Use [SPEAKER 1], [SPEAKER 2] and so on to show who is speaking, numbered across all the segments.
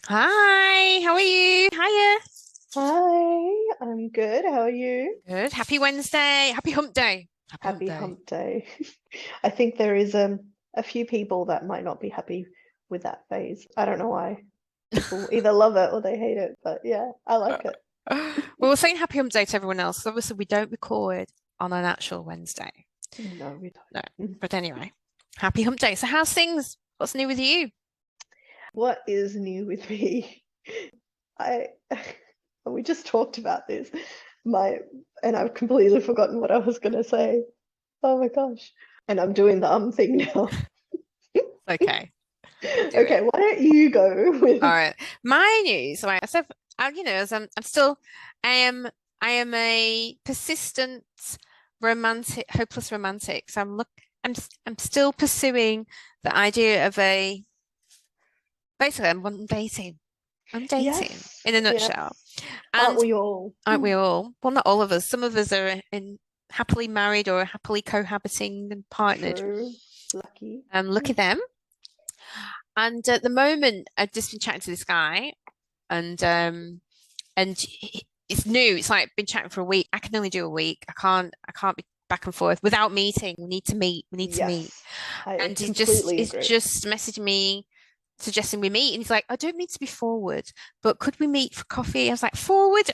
[SPEAKER 1] Hi, how are you? Hiya.
[SPEAKER 2] Hi, I'm good. How are you?
[SPEAKER 1] Good. Happy Wednesday. Happy hump day. Happy hump
[SPEAKER 2] Happy
[SPEAKER 1] day.
[SPEAKER 2] hump day. I think there is a few people that might not be happy with that phase. I don't know why. People either love it or they hate it, but yeah, I like it.
[SPEAKER 1] Well, we're saying happy hump day to everyone else 'cause obviously we don't record on an actual Wednesday.
[SPEAKER 2] No, we
[SPEAKER 1] No.
[SPEAKER 2] don't.
[SPEAKER 1] But anyway, happy hump day. So how's things? What's new with you?
[SPEAKER 2] What is new with me? I we just talked about this. My and I've completely forgotten what I was gonna say. Oh my gosh. And I'm doing the thing now.
[SPEAKER 1] Okay, do
[SPEAKER 2] Okay,
[SPEAKER 1] it.
[SPEAKER 2] why don't you go
[SPEAKER 1] All
[SPEAKER 2] with
[SPEAKER 1] right. My news. Right. So, as I'm still, I am, I am a persistent romantic, hopeless romantic. So I'm still pursuing the idea of basically, I'm dating. I'm dating
[SPEAKER 2] yes,
[SPEAKER 1] in a
[SPEAKER 2] yes.
[SPEAKER 1] nutshell.
[SPEAKER 2] Aren't
[SPEAKER 1] And
[SPEAKER 2] we all?
[SPEAKER 1] aren't we all? Well, not all of us. Some of us are in happily married or happily cohabiting and partnered.
[SPEAKER 2] True. Lucky.
[SPEAKER 1] Look at them. And at the moment, I've just been chatting to this guy, and it's new. It's like been chatting for a week. I can only do a week. I can't be back and forth without meeting. We need to meet. We need to meet.
[SPEAKER 2] Yes, I
[SPEAKER 1] And
[SPEAKER 2] completely
[SPEAKER 1] he's
[SPEAKER 2] agree.
[SPEAKER 1] just messaging me suggesting we meet. And he's like, I don't mean to be forward, but could we meet for coffee? I was like, forward?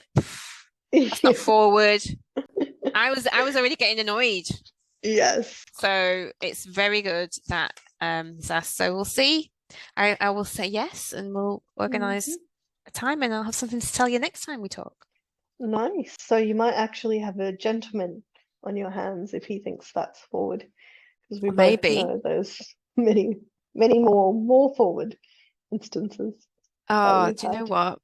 [SPEAKER 1] That's not forward. I was already getting annoyed.
[SPEAKER 2] Yes.
[SPEAKER 1] So it's very good that he's asked. So we'll see. I will say yes and we'll organize
[SPEAKER 2] Mhm.
[SPEAKER 1] a time and I'll have something to tell you next time we talk.
[SPEAKER 2] Nice. So you might actually have a gentleman on your hands if he thinks that's forward, because we
[SPEAKER 1] Or
[SPEAKER 2] both
[SPEAKER 1] maybe.
[SPEAKER 2] know there's many, many more forward instances that
[SPEAKER 1] Oh,
[SPEAKER 2] we've
[SPEAKER 1] do you know
[SPEAKER 2] had.
[SPEAKER 1] what?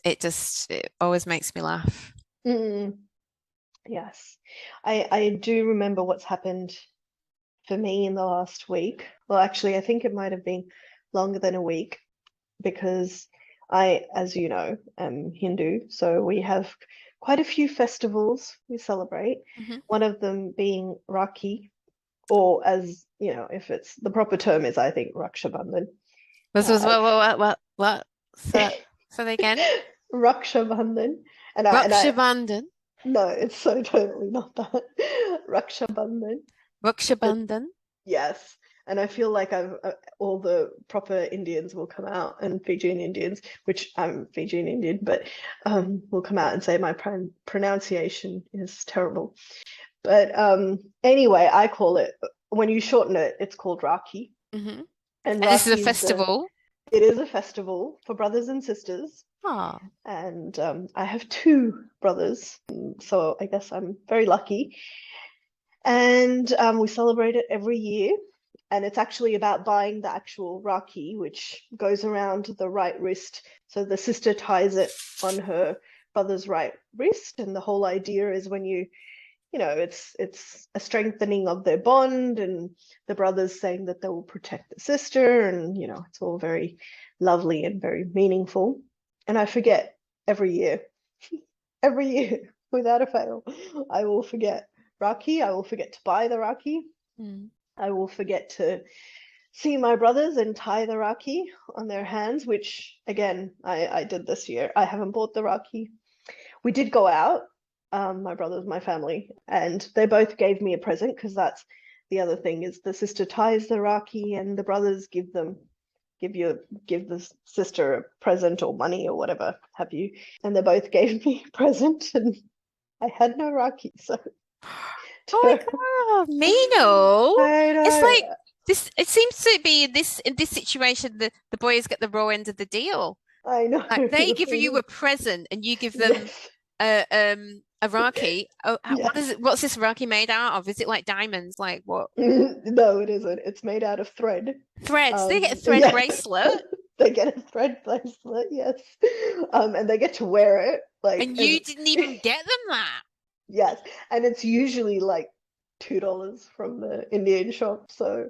[SPEAKER 1] It always makes me laugh.
[SPEAKER 2] Mm, yes. I do remember what's happened for me in the last week. Well, actually, I think it might have been longer than a week because I, as you know, am Hindu. So we have quite a few festivals we celebrate.
[SPEAKER 1] Hmm.
[SPEAKER 2] One of them being Rakhi, or as you know, if it's the proper term is, I think, Raksha Bandhan.
[SPEAKER 1] This was
[SPEAKER 2] Uh,
[SPEAKER 1] what? So, so they again?
[SPEAKER 2] Raksha Bandhan, and I
[SPEAKER 1] Rakshabandhan.
[SPEAKER 2] no, it's so totally not that. Raksha Bandhan.
[SPEAKER 1] Rakshabandhan.
[SPEAKER 2] Yes. And I feel like all the proper Indians will come out and Fijian Indians, which I'm Fijian Indian, but will come out and say my pronunciation is terrible. But anyway, I call it, when you shorten it, it's called Rakhi.
[SPEAKER 1] Hmm.
[SPEAKER 2] And
[SPEAKER 1] And this is a
[SPEAKER 2] Rakhi is
[SPEAKER 1] festival.
[SPEAKER 2] it is a festival for brothers and sisters.
[SPEAKER 1] Oh,
[SPEAKER 2] And I have two brothers, so I guess I'm very lucky. And we celebrate it every year. And it's actually about buying the actual Rakhi, which goes around the right wrist. So the sister ties it on her brother's right wrist. And the whole idea is when it's a strengthening of their bond, and the brothers saying that they will protect the sister, and it's all very lovely and very meaningful. And I forget every year, every year without a fail, I will forget Rakhi. I will forget to buy the Rakhi.
[SPEAKER 1] mm.
[SPEAKER 2] I will forget to see my brothers and tie the Rakhi on their hands, which again I did this year. I haven't bought the Rakhi. We did go out, my brothers, my family, and they both gave me a present because that's the other thing is the sister ties the Rakhi and the brothers give you give the sister a present or money or whatever have you, and they both gave me a present and I had no Rakhi, so
[SPEAKER 1] Oh my God, Mino.
[SPEAKER 2] I
[SPEAKER 1] It's like
[SPEAKER 2] know,
[SPEAKER 1] this, it seems to be this in this situation, the boys get the raw end of the deal.
[SPEAKER 2] I know,
[SPEAKER 1] Like they give
[SPEAKER 2] I
[SPEAKER 1] you
[SPEAKER 2] know.
[SPEAKER 1] a present and you give them
[SPEAKER 2] Yes,
[SPEAKER 1] a Raki. Oh, what is
[SPEAKER 2] yes.
[SPEAKER 1] it? What's this Raki made out of? Is it like diamonds? Like what?
[SPEAKER 2] No, it isn't. It's made out of thread.
[SPEAKER 1] Threads. They get a thread
[SPEAKER 2] Yeah,
[SPEAKER 1] bracelet
[SPEAKER 2] they get a thread bracelet, yes. And they get to wear it, like,
[SPEAKER 1] and you
[SPEAKER 2] and
[SPEAKER 1] didn't even get them that.
[SPEAKER 2] yes, and it's usually like $2 from the Indian shop. So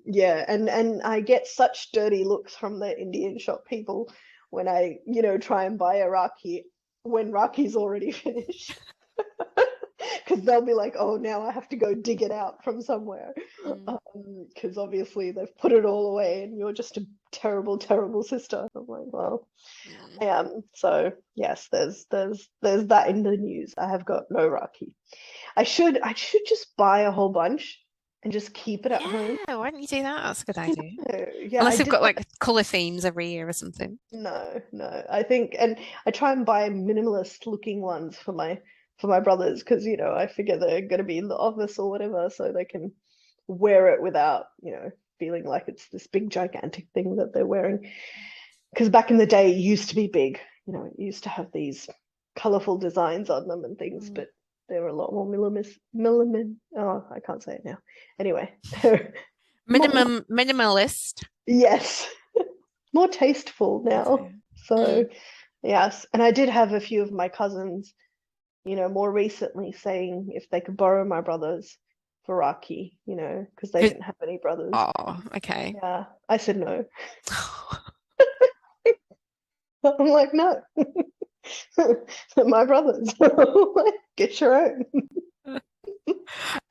[SPEAKER 2] yeah, and I get such dirty looks from the Indian shop people when I try and buy a Rakhi when Rakhi's already finished. because they'll be like, oh, now I have to go dig it out from somewhere,
[SPEAKER 1] Mm.
[SPEAKER 2] because obviously they've put it all away and you're just a terrible, terrible sister. I'm like, well,
[SPEAKER 1] Mm.
[SPEAKER 2] I am. So yes, there's that in the news. I have got no Rakhi. I should just buy a whole bunch and just keep it at home.
[SPEAKER 1] Yeah, why don't you do that? That's a good idea.
[SPEAKER 2] Yeah, I
[SPEAKER 1] Unless you've
[SPEAKER 2] did
[SPEAKER 1] got
[SPEAKER 2] that.
[SPEAKER 1] like color themes every year or something.
[SPEAKER 2] No, no. I think, and I try and buy minimalist looking ones for my brothers because I figure they're going to be in the office or whatever, so they can wear it without feeling like it's this big gigantic thing that they're wearing. Because back in the day, it used to be big. It used to have these colorful designs on them and things,
[SPEAKER 1] Mm.
[SPEAKER 2] but they were a lot more oh, I can't say it now. Anyway, they're more,
[SPEAKER 1] Minimalist.
[SPEAKER 2] yes, more tasteful now.
[SPEAKER 1] Okay.
[SPEAKER 2] So
[SPEAKER 1] Mm.
[SPEAKER 2] yes, and I did have a few of my cousins, more recently saying if they could borrow my brothers for Rakhi, because they
[SPEAKER 1] Who-
[SPEAKER 2] didn't have any brothers.
[SPEAKER 1] Oh, okay.
[SPEAKER 2] Yeah, I said no. I'm like, no, they're my brothers. Get your own.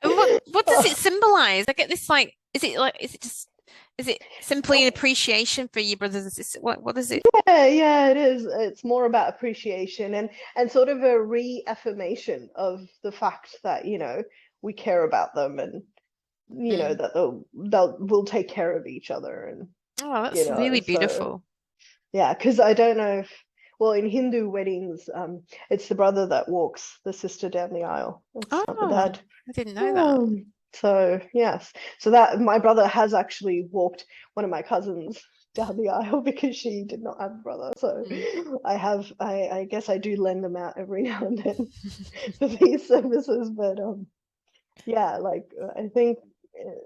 [SPEAKER 1] And what does it symbolize? I get this like, is it simply an
[SPEAKER 2] Oh,
[SPEAKER 1] appreciation for your brothers and sisters? What is it?
[SPEAKER 2] yeah, yeah, it is. It's more about appreciation and sort of a reaffirmation of the fact that, we care about them and
[SPEAKER 1] Mm.
[SPEAKER 2] that we'll take care of each other and
[SPEAKER 1] Oh, that's really
[SPEAKER 2] so
[SPEAKER 1] beautiful.
[SPEAKER 2] yeah, because I don't know if well in Hindu weddings, it's the brother that walks the sister down the aisle. It's not the
[SPEAKER 1] Oh,
[SPEAKER 2] dad.
[SPEAKER 1] I didn't know that.
[SPEAKER 2] So yes, so that my brother has actually walked one of my cousins down the aisle because she did not have a brother. So
[SPEAKER 1] Mm.
[SPEAKER 2] I guess I do lend them out every now and then for these services, but yeah, like I think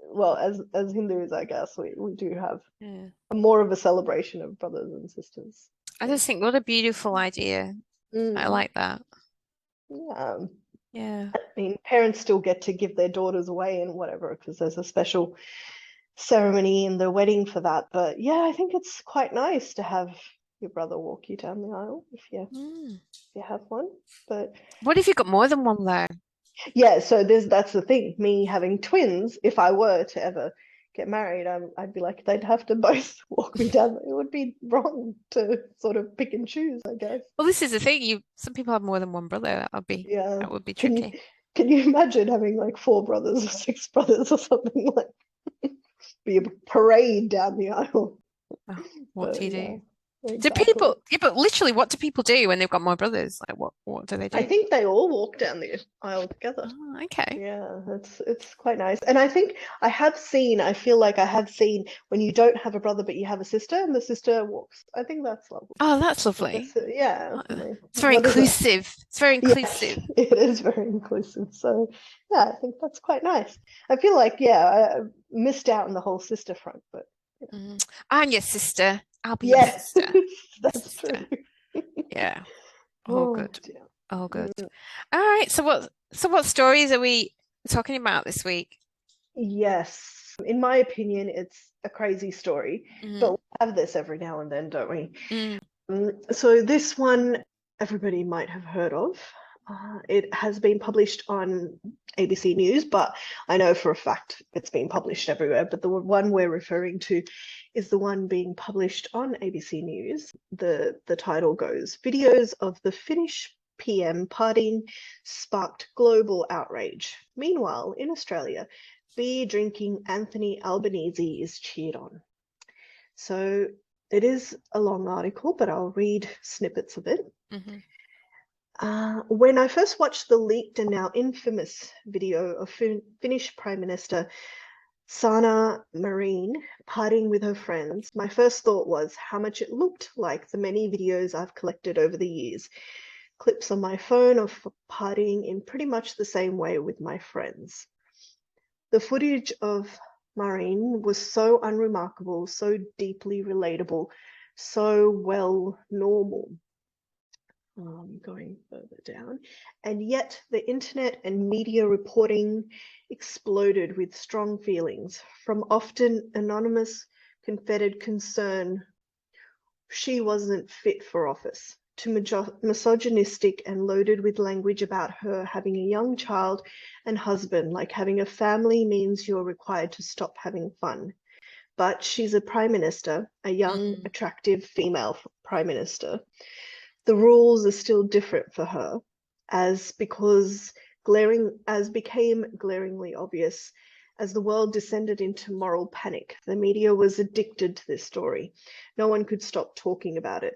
[SPEAKER 2] well as Hindus, I guess we do have
[SPEAKER 1] Yeah.
[SPEAKER 2] more of a celebration of brothers and sisters.
[SPEAKER 1] I
[SPEAKER 2] So,
[SPEAKER 1] just think what a beautiful idea. I
[SPEAKER 2] mm,
[SPEAKER 1] like that.
[SPEAKER 2] yeah.
[SPEAKER 1] Yeah.
[SPEAKER 2] I mean, parents still get to give their daughters away and whatever because there's a special ceremony in the wedding for that. But yeah, I think it's quite nice to have your brother walk you down the aisle
[SPEAKER 1] Mm.
[SPEAKER 2] if you have one. But
[SPEAKER 1] What if you got more than one though?
[SPEAKER 2] yeah, so that's the thing. Me having twins, if I were to ever get married, I'd be like they'd have to both walk me down. It would be wrong to sort of pick and choose, I guess.
[SPEAKER 1] Well, this is the thing. Some people have more than one brother.
[SPEAKER 2] Yeah.
[SPEAKER 1] That would be
[SPEAKER 2] Can you
[SPEAKER 1] tricky.
[SPEAKER 2] can you imagine having like four brothers or six brothers or something like be a parade down the aisle?
[SPEAKER 1] Oh, what
[SPEAKER 2] But
[SPEAKER 1] do you
[SPEAKER 2] yeah,
[SPEAKER 1] do? Do
[SPEAKER 2] exactly.
[SPEAKER 1] people, yeah, but literally, what do people do when they've got more brothers? Like, what do they
[SPEAKER 2] I
[SPEAKER 1] do?
[SPEAKER 2] think they all walk down the aisle together.
[SPEAKER 1] Oh, okay.
[SPEAKER 2] Yeah, it's quite nice. And I think I feel like I have seen when you don't have a brother but you have a sister and the sister walks. I think that's lovely.
[SPEAKER 1] Oh, that's
[SPEAKER 2] Like
[SPEAKER 1] lovely.
[SPEAKER 2] yeah,
[SPEAKER 1] It's very
[SPEAKER 2] what is it?
[SPEAKER 1] inclusive. It's very
[SPEAKER 2] Yes,
[SPEAKER 1] inclusive.
[SPEAKER 2] it is very inclusive. So yeah, I think that's quite nice. I feel like I missed out on the whole sister front, but
[SPEAKER 1] Mm. I'm your sister. I'll be your
[SPEAKER 2] yes,
[SPEAKER 1] sister.
[SPEAKER 2] that's true.
[SPEAKER 1] Sister. Yeah. All
[SPEAKER 2] Oh
[SPEAKER 1] good.
[SPEAKER 2] dear.
[SPEAKER 1] All good.
[SPEAKER 2] Mm,
[SPEAKER 1] All right. So what stories are we talking about this week?
[SPEAKER 2] yes, in my opinion, it's a crazy story, but
[SPEAKER 1] Mm,
[SPEAKER 2] we have this every now and then, don't we?
[SPEAKER 1] mm,
[SPEAKER 2] So this one everybody might have heard of. It has been published on ABC News, but I know for a fact it's been published everywhere. But the one we're referring to is the one being published on ABC News. The title goes, Videos of the Finnish PM partying sparked global outrage. Meanwhile, in Australia, beer drinking Anthony Albanese is cheered on. So it is a long article, but I'll read snippets of it.
[SPEAKER 1] mhm.
[SPEAKER 2] When I first watched the leaked and now infamous video of Finnish Prime Minister Sanna Marin partying with her friends, my first thought was how much it looked like the many videos I've collected over the years. Clips on my phone of partying in pretty much the same way with my friends. The footage of Marin was so unremarkable, so deeply relatable, so well normal. Going further down, and yet the internet and media reporting exploded with strong feelings from often anonymous confetted concern she wasn't fit for office to misogynistic and loaded with language about her having a young child and husband, like having a family means you're required to stop having fun. But she's a prime minister, a young, attractive female prime minister. The rules are still different for her, as became glaringly obvious as the world descended into moral panic. The media was addicted to this story. No one could stop talking about it.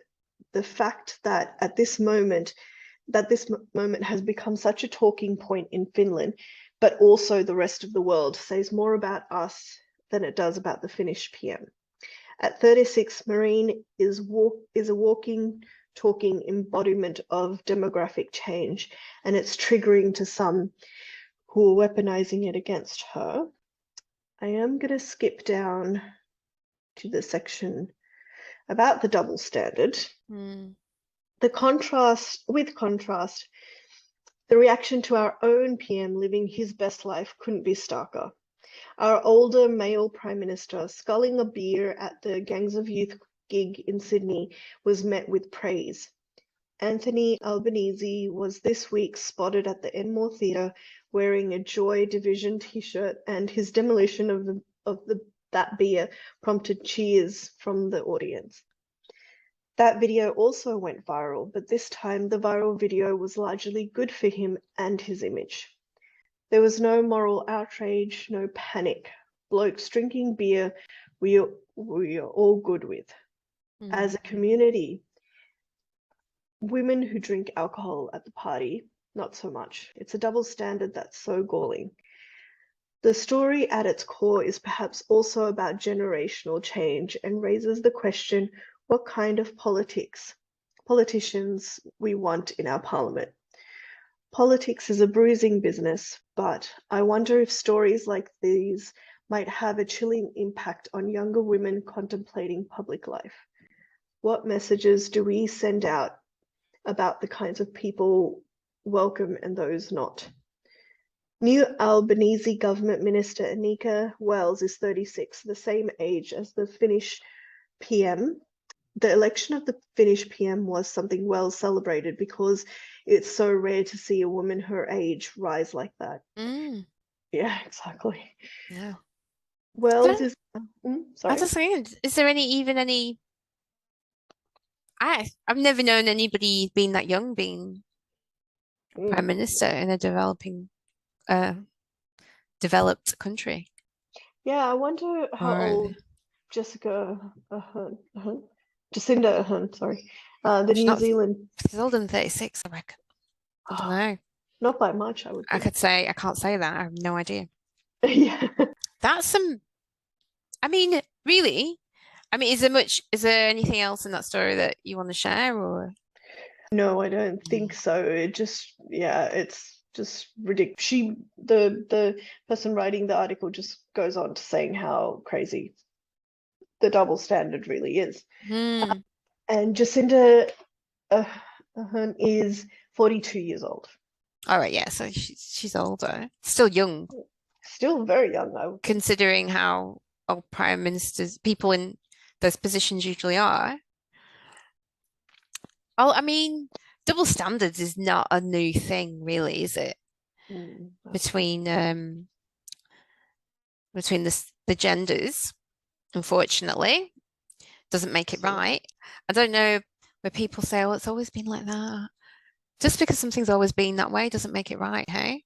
[SPEAKER 2] The fact that this moment has become such a talking point in Finland, but also the rest of the world, says more about us than it does about the Finnish PM. At 36, Marine is a walking, talking embodiment of demographic change, and it's triggering to some who are weaponizing it against her. I am going to skip down to the section about the double standard. The contrast, the reaction to our own PM living his best life couldn't be starker. Our older male Prime Minister, sculling a beer at the Gangs of Youth gig in Sydney, was met with praise. Anthony Albanese was this week spotted at the Enmore Theatre wearing a Joy Division t-shirt, and his demolition of that beer prompted cheers from the audience. That video also went viral, but this time the viral video was largely good for him and his image. There was no moral outrage, no panic. Blokes drinking beer we are all good with. As a community, women who drink alcohol at the party, not so much. It's a double standard that's so galling. The story at its core is perhaps also about generational change and raises the question what kind of politicians we want in our parliament. Politics is a bruising business, but I wonder if stories like these might have a chilling impact on younger women contemplating public life. What messages do we send out about the kinds of people welcome and those not? New Albanese government minister Annika Wells is 36, the same age as the Finnish PM. The election of the Finnish PM was something well celebrated because it's so rare to see a woman her age rise like that. Yeah, exactly.
[SPEAKER 1] Yeah.
[SPEAKER 2] Wells is sorry.
[SPEAKER 1] I just think, is there any I've never known anybody being that young being prime minister in a developed country.
[SPEAKER 2] Yeah, I wonder how old Jacinda Ardern, sorry, the New Zealand.
[SPEAKER 1] She's older than 36, I reckon. I don't know.
[SPEAKER 2] Not by much, I would think.
[SPEAKER 1] I can't say that. I have no idea.
[SPEAKER 2] Yeah.
[SPEAKER 1] That's I mean, really? I mean, is there anything else in that story that you want to share or?
[SPEAKER 2] No, I don't think so. It's just ridiculous. The person writing the article just goes on to saying how crazy the double standard really is. And Jacinda Ardern is 42 years old.
[SPEAKER 1] All right, yeah, so she's older, still young,
[SPEAKER 2] still very young,
[SPEAKER 1] considering how old prime ministers, people in those positions usually are. Oh, I mean, double standards is not a new thing, really, is it? Between the genders, unfortunately, doesn't make it right. I don't know where people say, "Oh, it's always been like that." Just because something's always been that way doesn't make it right, hey?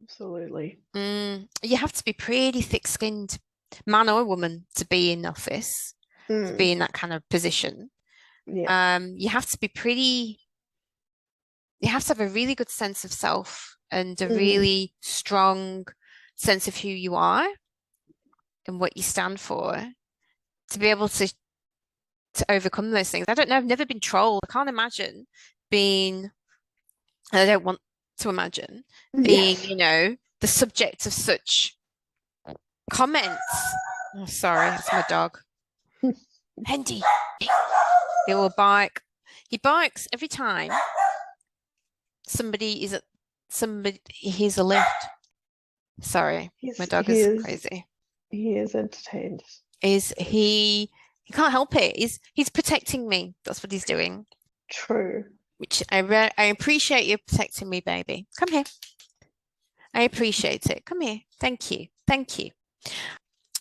[SPEAKER 2] Absolutely.
[SPEAKER 1] You have to be pretty thick-skinned, man or woman, to be in office, to be in that kind of position.
[SPEAKER 2] Yeah.
[SPEAKER 1] You have to have a really good sense of self and a really strong sense of who you are and what you stand for to be able to overcome those things. I don't know, I've never been trolled. I can't imagine being, I don't want to imagine being, the subject of such comments. Oh, sorry, that's my dog. Hendy. He will bark. He barks every time somebody hears a lift. Sorry, my dog is crazy.
[SPEAKER 2] He is entertained.
[SPEAKER 1] He can't help it. He's protecting me. That's what he's doing.
[SPEAKER 2] True.
[SPEAKER 1] which I appreciate you protecting me, baby. Come here. I appreciate it. Come here. Thank you. Thank you.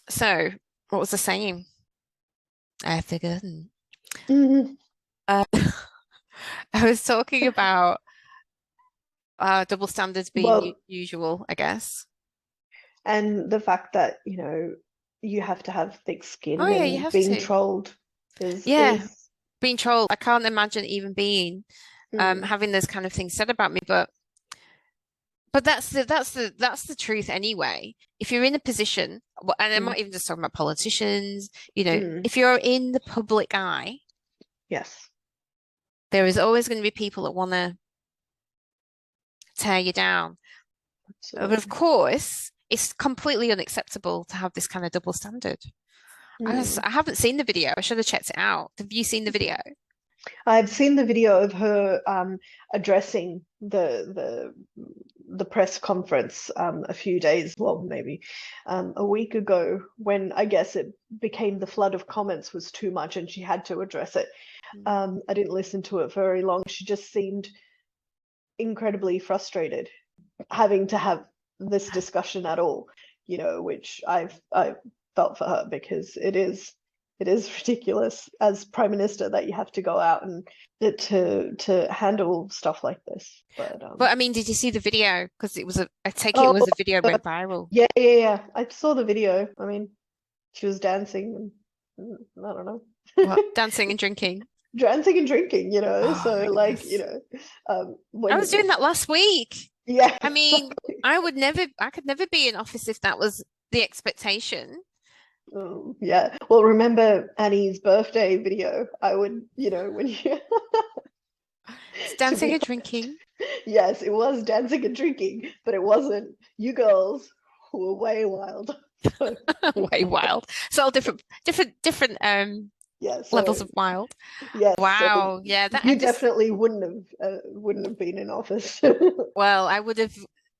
[SPEAKER 1] So, what was I saying? I've forgotten.
[SPEAKER 2] Mhm.
[SPEAKER 1] Uh, I was talking about double standards being
[SPEAKER 2] Well,
[SPEAKER 1] usual, I guess.
[SPEAKER 2] and the fact that, you have to have thick
[SPEAKER 1] Oh
[SPEAKER 2] skin
[SPEAKER 1] yeah, you
[SPEAKER 2] and
[SPEAKER 1] have
[SPEAKER 2] being
[SPEAKER 1] to.
[SPEAKER 2] trolled is
[SPEAKER 1] Yeah,
[SPEAKER 2] is
[SPEAKER 1] being trolled. I can't imagine even being
[SPEAKER 2] mm,
[SPEAKER 1] having those kind of things said about me, but that's the truth anyway. If you're in a position, and I'm
[SPEAKER 2] mm,
[SPEAKER 1] not even just talking about politicians,
[SPEAKER 2] mm,
[SPEAKER 1] if you're in the public eye,
[SPEAKER 2] yes,
[SPEAKER 1] there is always going to be people that want to tear you down. But of
[SPEAKER 2] absolutely.
[SPEAKER 1] course, it's completely unacceptable to have this kind of double standard.
[SPEAKER 2] Mm.
[SPEAKER 1] I haven't seen the video. I should have checked it out. Have you seen the video?
[SPEAKER 2] I've seen the video of her addressing the press conference a few days, well, maybe a week ago, when I guess it became the flood of comments was too much and she had to address it.
[SPEAKER 1] Mm.
[SPEAKER 2] I didn't listen to it very long. She just seemed incredibly frustrated having to have this discussion at all, which I felt for her because it is ridiculous as prime minister that you have to go out and to handle stuff like this. But
[SPEAKER 1] But I mean, did you see the video? Because I take it
[SPEAKER 2] oh
[SPEAKER 1] was a video went viral.
[SPEAKER 2] yeah, yeah, yeah. I saw the video. I mean, she was dancing and I don't know.
[SPEAKER 1] What? Dancing and drinking.
[SPEAKER 2] Dancing and drinking,
[SPEAKER 1] Oh
[SPEAKER 2] so
[SPEAKER 1] my
[SPEAKER 2] like,
[SPEAKER 1] goodness. I was
[SPEAKER 2] when
[SPEAKER 1] doing that last week.
[SPEAKER 2] yeah,
[SPEAKER 1] I mean, I could never be in office if that was the expectation.
[SPEAKER 2] oh, yeah. Well, remember Annie's birthday video? I would, when you,
[SPEAKER 1] It's
[SPEAKER 2] to
[SPEAKER 1] dancing
[SPEAKER 2] be
[SPEAKER 1] and
[SPEAKER 2] honest,
[SPEAKER 1] drinking.
[SPEAKER 2] yes, it was dancing and drinking, but it wasn't. You girls were way wild. So,
[SPEAKER 1] Way wild. It's all different
[SPEAKER 2] yeah,
[SPEAKER 1] levels
[SPEAKER 2] so
[SPEAKER 1] of wild.
[SPEAKER 2] yes, so
[SPEAKER 1] Wow. Yeah, that I
[SPEAKER 2] you
[SPEAKER 1] just
[SPEAKER 2] definitely wouldn't have been in office.
[SPEAKER 1] well, I would have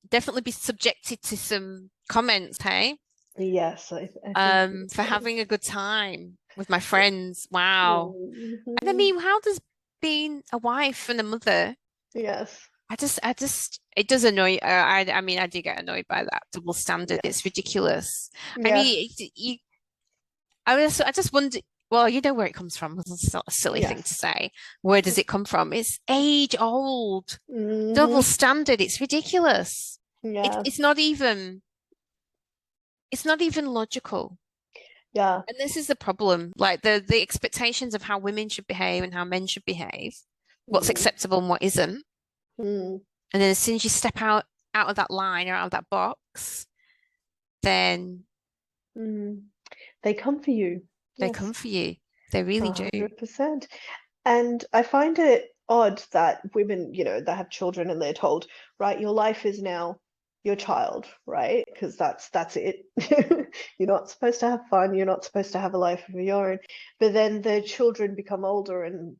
[SPEAKER 1] definitely be subjected to some comments, hey?
[SPEAKER 2] Yes, I think you
[SPEAKER 1] For
[SPEAKER 2] would.
[SPEAKER 1] having a good time with my friends. Wow. And I
[SPEAKER 2] Mhm.
[SPEAKER 1] mean, how does being a wife and a mother,
[SPEAKER 2] Yes,
[SPEAKER 1] it does annoy. I mean, I do get annoyed by that double standard. It's
[SPEAKER 2] yes,
[SPEAKER 1] ridiculous. I
[SPEAKER 2] yeah,
[SPEAKER 1] mean, I just wonder. Well, you know where it comes from. It's not a silly thing to
[SPEAKER 2] yes.
[SPEAKER 1] say. Where does it come from? It's age old double
[SPEAKER 2] Hmm.
[SPEAKER 1] standard. It's ridiculous. It,
[SPEAKER 2] Yeah,
[SPEAKER 1] it's not even. It's not even logical.
[SPEAKER 2] yeah.
[SPEAKER 1] And this is the problem. Like the expectations of how women should behave and how men should behave, what's
[SPEAKER 2] Mm.
[SPEAKER 1] acceptable and what isn't.
[SPEAKER 2] Mm.
[SPEAKER 1] And then as soon as you step out of that line or out of that box, then
[SPEAKER 2] Mm. They come for you.
[SPEAKER 1] they come
[SPEAKER 2] Yes,
[SPEAKER 1] for you. They really do.
[SPEAKER 2] 100%. And I find it odd that women, that have children and they're told, right, your life is now your child, right? Because that's it. You're not supposed to have fun. You're not supposed to have a life of your own. But then the children become older and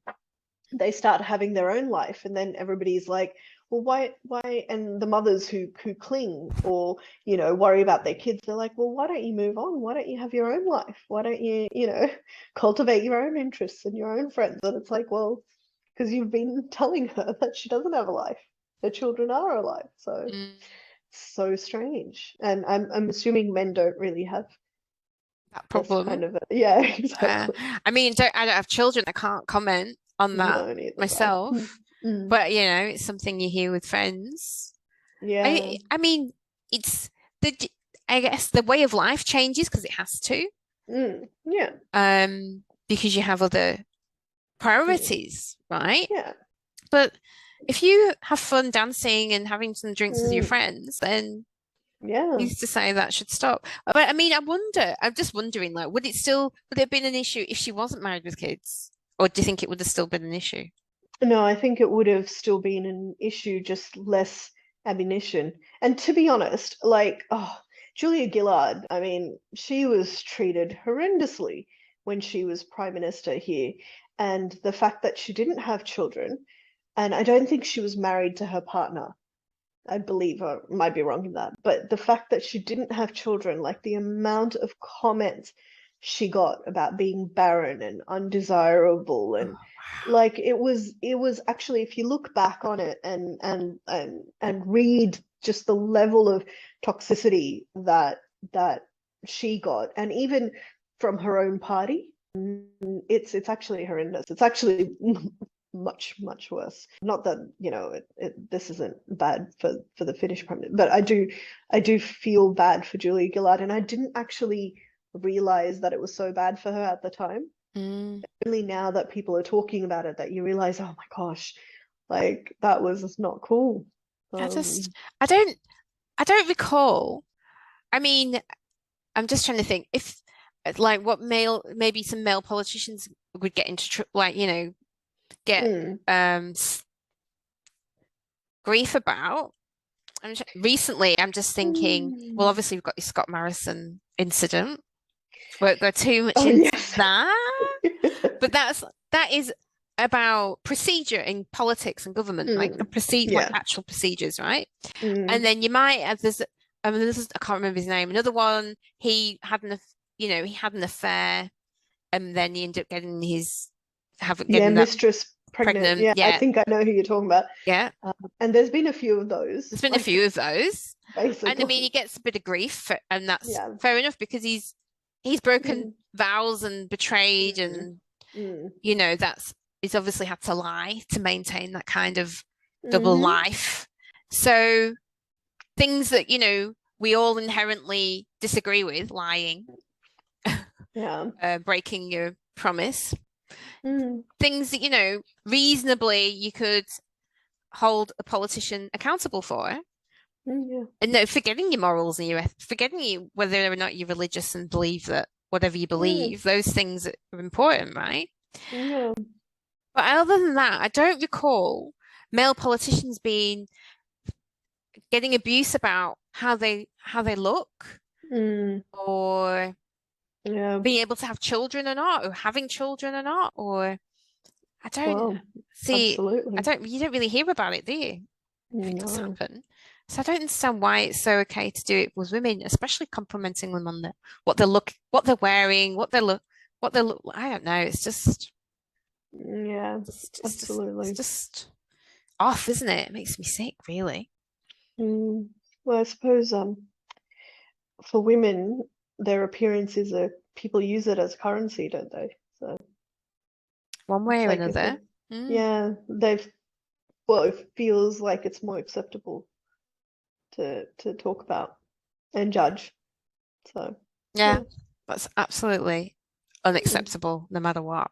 [SPEAKER 2] they start having their own life, and then everybody's like, well, why, and the mothers who cling or worry about their kids, they're like, well, why don't you move on? Why don't you have your own life? Why don't you cultivate your own interests and your own friends? And it's like, well, because you've been telling her that she doesn't have a life, her children are alive. So
[SPEAKER 1] Mm,
[SPEAKER 2] so strange. And I'm assuming men don't really have
[SPEAKER 1] that
[SPEAKER 2] this
[SPEAKER 1] problem.
[SPEAKER 2] kind of yeah,
[SPEAKER 1] Uh,
[SPEAKER 2] exactly.
[SPEAKER 1] I mean, I don't have children. I can't comment on that
[SPEAKER 2] No, neither do I.
[SPEAKER 1] myself.
[SPEAKER 2] Mm.
[SPEAKER 1] But it's something you hear with friends.
[SPEAKER 2] Yeah.
[SPEAKER 1] I mean, it's the I guess the way of life changes because it has to.
[SPEAKER 2] Mm. Yeah.
[SPEAKER 1] Because you have other
[SPEAKER 2] Mm.
[SPEAKER 1] priorities, right?
[SPEAKER 2] Yeah.
[SPEAKER 1] But if you have fun dancing and having some drinks with your
[SPEAKER 2] Mm.
[SPEAKER 1] friends, then
[SPEAKER 2] Yeah.
[SPEAKER 1] who's to say that should stop? But I mean, I'm just wondering, like, would it have been an issue if she wasn't married with kids? Or do you think it would have still been an issue?
[SPEAKER 2] No, I think it would have still been an issue, just less ammunition. And to be honest, like, Julia Gillard, I mean, she was treated horrendously when she was Prime Minister here. And the fact that she didn't have children, and I don't think she was married to her partner. I believe I might be wrong in that. But the fact that she didn't have children, like the amount of comments she got about being barren and undesirable
[SPEAKER 1] Oh,
[SPEAKER 2] and Like it was actually, if you look back on it and read just the level of toxicity that she got, and even from her own party, it's actually horrendous. It's actually much worse. Not that, this isn't bad for the Finnish prime minister, but I do feel bad for Julia Gillard, and I didn't actually realize that it was so bad for her at the time.
[SPEAKER 1] Mm.
[SPEAKER 2] Only now that people are talking about it that you realize, oh my gosh, like that was just not cool.
[SPEAKER 1] I just, I don't, I don't recall. I mean, I'm just trying to think if, like, what maybe some male politicians would get into, like, get
[SPEAKER 2] mm,
[SPEAKER 1] grief about. Recently, I'm just thinking, well,
[SPEAKER 2] mm.
[SPEAKER 1] obviously we've got your Scott Morrison incident. Won't go too much
[SPEAKER 2] Oh
[SPEAKER 1] into
[SPEAKER 2] yes.
[SPEAKER 1] that, but that is about procedure in politics and government, like a like
[SPEAKER 2] Yeah.
[SPEAKER 1] actual procedures, right? And
[SPEAKER 2] Mm,
[SPEAKER 1] then you might have I mean, I can't remember his name. Another one, he had an affair, and then he ended up
[SPEAKER 2] yeah,
[SPEAKER 1] getting that
[SPEAKER 2] mistress pregnant.
[SPEAKER 1] pregnant.
[SPEAKER 2] Yeah, I
[SPEAKER 1] Yeah,
[SPEAKER 2] think I know who you're talking about.
[SPEAKER 1] yeah.
[SPEAKER 2] And there's been a few of those,
[SPEAKER 1] There's been a
[SPEAKER 2] like
[SPEAKER 1] few of those. And I mean,
[SPEAKER 2] basically.
[SPEAKER 1] he gets a bit of grief, and that's
[SPEAKER 2] Yeah.
[SPEAKER 1] fair enough because he's broken
[SPEAKER 2] Mm,
[SPEAKER 1] vows and betrayed,
[SPEAKER 2] mm,
[SPEAKER 1] and
[SPEAKER 2] mm.
[SPEAKER 1] that's he's obviously had to lie to maintain that kind of double
[SPEAKER 2] Hmm.
[SPEAKER 1] life. So things that, we all inherently disagree with, lying,
[SPEAKER 2] Yeah.
[SPEAKER 1] breaking your promise,
[SPEAKER 2] Mm,
[SPEAKER 1] things that, reasonably you could hold a politician accountable for.
[SPEAKER 2] yeah.
[SPEAKER 1] And no, forgetting your morals and forgetting whether or not you're religious and believe that whatever you
[SPEAKER 2] Mm,
[SPEAKER 1] believe, those things are important, right?
[SPEAKER 2] yeah.
[SPEAKER 1] But other than that, I don't recall male politicians getting abuse about how they look,
[SPEAKER 2] Mm,
[SPEAKER 1] or
[SPEAKER 2] yeah.
[SPEAKER 1] being able to have children or not, or having children or not, or I don't
[SPEAKER 2] Well,
[SPEAKER 1] see,
[SPEAKER 2] absolutely.
[SPEAKER 1] you don't really hear about it, do you? If it does
[SPEAKER 2] No.
[SPEAKER 1] happen. So I don't understand why it's so okay to do it with women, especially complimenting them on what they're wearing, what they look. I don't know.
[SPEAKER 2] Yeah,
[SPEAKER 1] It's
[SPEAKER 2] absolutely.
[SPEAKER 1] just off, isn't it? It makes me sick, really.
[SPEAKER 2] Mm. Well, I suppose for women, their appearance is a people use it as currency, don't they? So
[SPEAKER 1] One way
[SPEAKER 2] it's
[SPEAKER 1] or
[SPEAKER 2] like if
[SPEAKER 1] another.
[SPEAKER 2] they,
[SPEAKER 1] Mm,
[SPEAKER 2] yeah, well, it feels like it's more acceptable to talk about and judge. So
[SPEAKER 1] yeah,
[SPEAKER 2] yeah.
[SPEAKER 1] that's absolutely
[SPEAKER 2] Mm,
[SPEAKER 1] unacceptable, no matter what,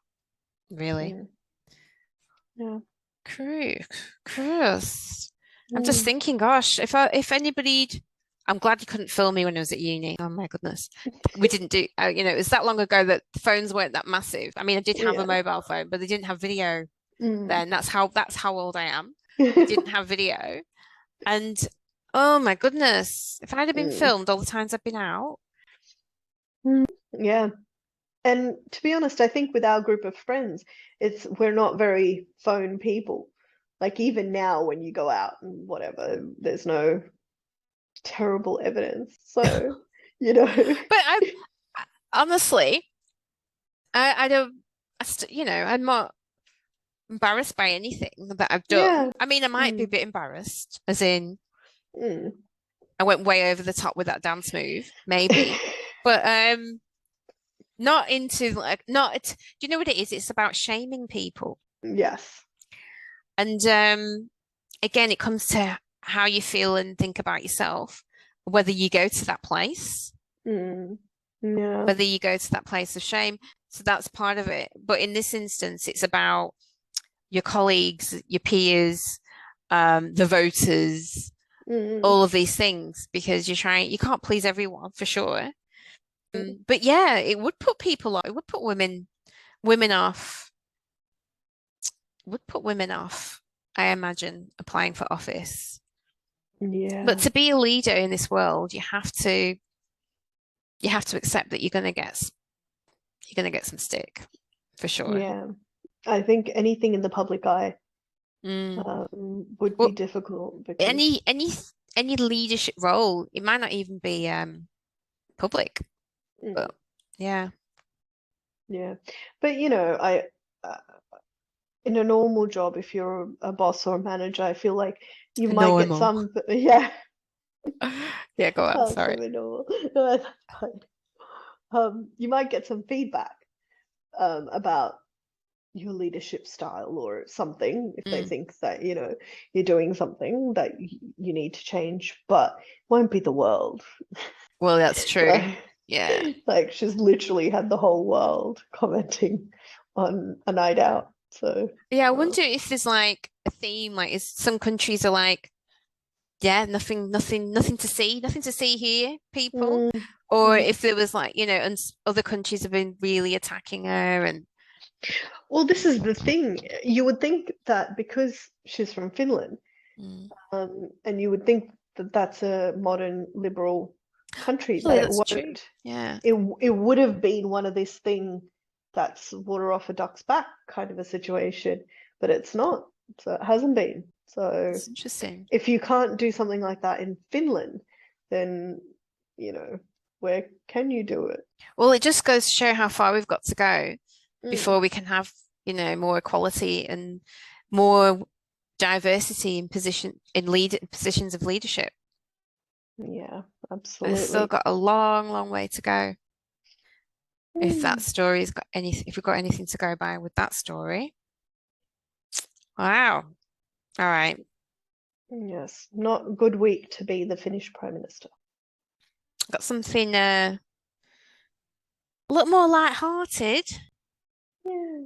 [SPEAKER 1] really.
[SPEAKER 2] mm, yeah.
[SPEAKER 1] True, Chris. I'm just
[SPEAKER 2] Mm.
[SPEAKER 1] thinking, gosh, if anybody'd, I'm glad you couldn't film me when I was at uni. Oh my goodness, we didn't do. It was that long ago that the phones weren't that massive. I mean, I did have a
[SPEAKER 2] Yeah.
[SPEAKER 1] mobile phone, but they didn't have video
[SPEAKER 2] Mm.
[SPEAKER 1] then. That's how old I am. They didn't have video, and oh my goodness, if I'd have been
[SPEAKER 2] Mm.
[SPEAKER 1] filmed all the times I've been out,
[SPEAKER 2] Mm. Yeah. And to be honest, I think with our group of friends, we're not very phone people. Like even now when you go out and whatever, there's no terrible evidence. So, you know.
[SPEAKER 1] but honestly, I don't, I'm not embarrassed by anything that I've done.
[SPEAKER 2] Yeah.
[SPEAKER 1] I mean, I might be a
[SPEAKER 2] Mm,
[SPEAKER 1] bit embarrassed, as in
[SPEAKER 2] mm.
[SPEAKER 1] I went way over the top with that dance move, maybe, but not into like not. Do you know what it is? It's about shaming people,
[SPEAKER 2] Yes.
[SPEAKER 1] and again, it comes to how you feel and think about yourself, whether you go to that place,
[SPEAKER 2] Mm. Yeah.
[SPEAKER 1] whether you go to that place of shame. So that's part of it. But in this instance, it's about your colleagues, your peers, the voters,
[SPEAKER 2] Mm.
[SPEAKER 1] all of these things, because you can't please everyone for sure. But yeah, it would put people off. It would put women off, I imagine, applying for office. But
[SPEAKER 2] Yeah.
[SPEAKER 1] to be a leader in this world, you have to accept that you're gonna get some stick for sure.
[SPEAKER 2] Yeah. I think anything in the public eye
[SPEAKER 1] Mm.
[SPEAKER 2] would be
[SPEAKER 1] Well,
[SPEAKER 2] difficult because
[SPEAKER 1] any leadership role, it might not even be public,
[SPEAKER 2] mm,
[SPEAKER 1] but yeah.
[SPEAKER 2] yeah. But uh, in a normal job, if you're a boss or a manager, I feel like you might get
[SPEAKER 1] Normal.
[SPEAKER 2] some, yeah,
[SPEAKER 1] Yeah, go on.
[SPEAKER 2] oh,
[SPEAKER 1] Sorry.
[SPEAKER 2] semi-normal. No, that's fine. You might get some feedback about your leadership style or something if they
[SPEAKER 1] Mm.
[SPEAKER 2] think that, you're doing something that you need to change, but it won't be the world.
[SPEAKER 1] Well, that's true.
[SPEAKER 2] Like,
[SPEAKER 1] Yeah.
[SPEAKER 2] like she's literally had the whole world commenting on a night out. So,
[SPEAKER 1] Yeah, I wonder if there's like a theme, like is some countries are like, yeah, nothing to see here, people.
[SPEAKER 2] mm,
[SPEAKER 1] Or
[SPEAKER 2] mm.
[SPEAKER 1] if there was like, and other countries have been really attacking her and
[SPEAKER 2] Well, this is the thing. You would think that because she's from Finland,
[SPEAKER 1] mm.
[SPEAKER 2] and you would think that that's a modern liberal country, that
[SPEAKER 1] Actually, that's true. Yeah.
[SPEAKER 2] it would have been one of this thing that's water off a duck's back kind of a situation, but it's not. So it hasn't been. So
[SPEAKER 1] It's interesting.
[SPEAKER 2] if you can't do something like that in Finland, then, where can you do it?
[SPEAKER 1] Well, it just goes to show how far we've got to go
[SPEAKER 2] Mm,
[SPEAKER 1] before we can have, more equality and more diversity in positions of leadership.
[SPEAKER 2] yeah,
[SPEAKER 1] It's still
[SPEAKER 2] absolutely.
[SPEAKER 1] got a long, long way to go. If that
[SPEAKER 2] Mm,
[SPEAKER 1] story's got if we've got anything to go by with that story. Wow. All right.
[SPEAKER 2] yes, not a good week to be the Finnish Prime Minister.
[SPEAKER 1] Got something a little more light-hearted
[SPEAKER 2] Yeah.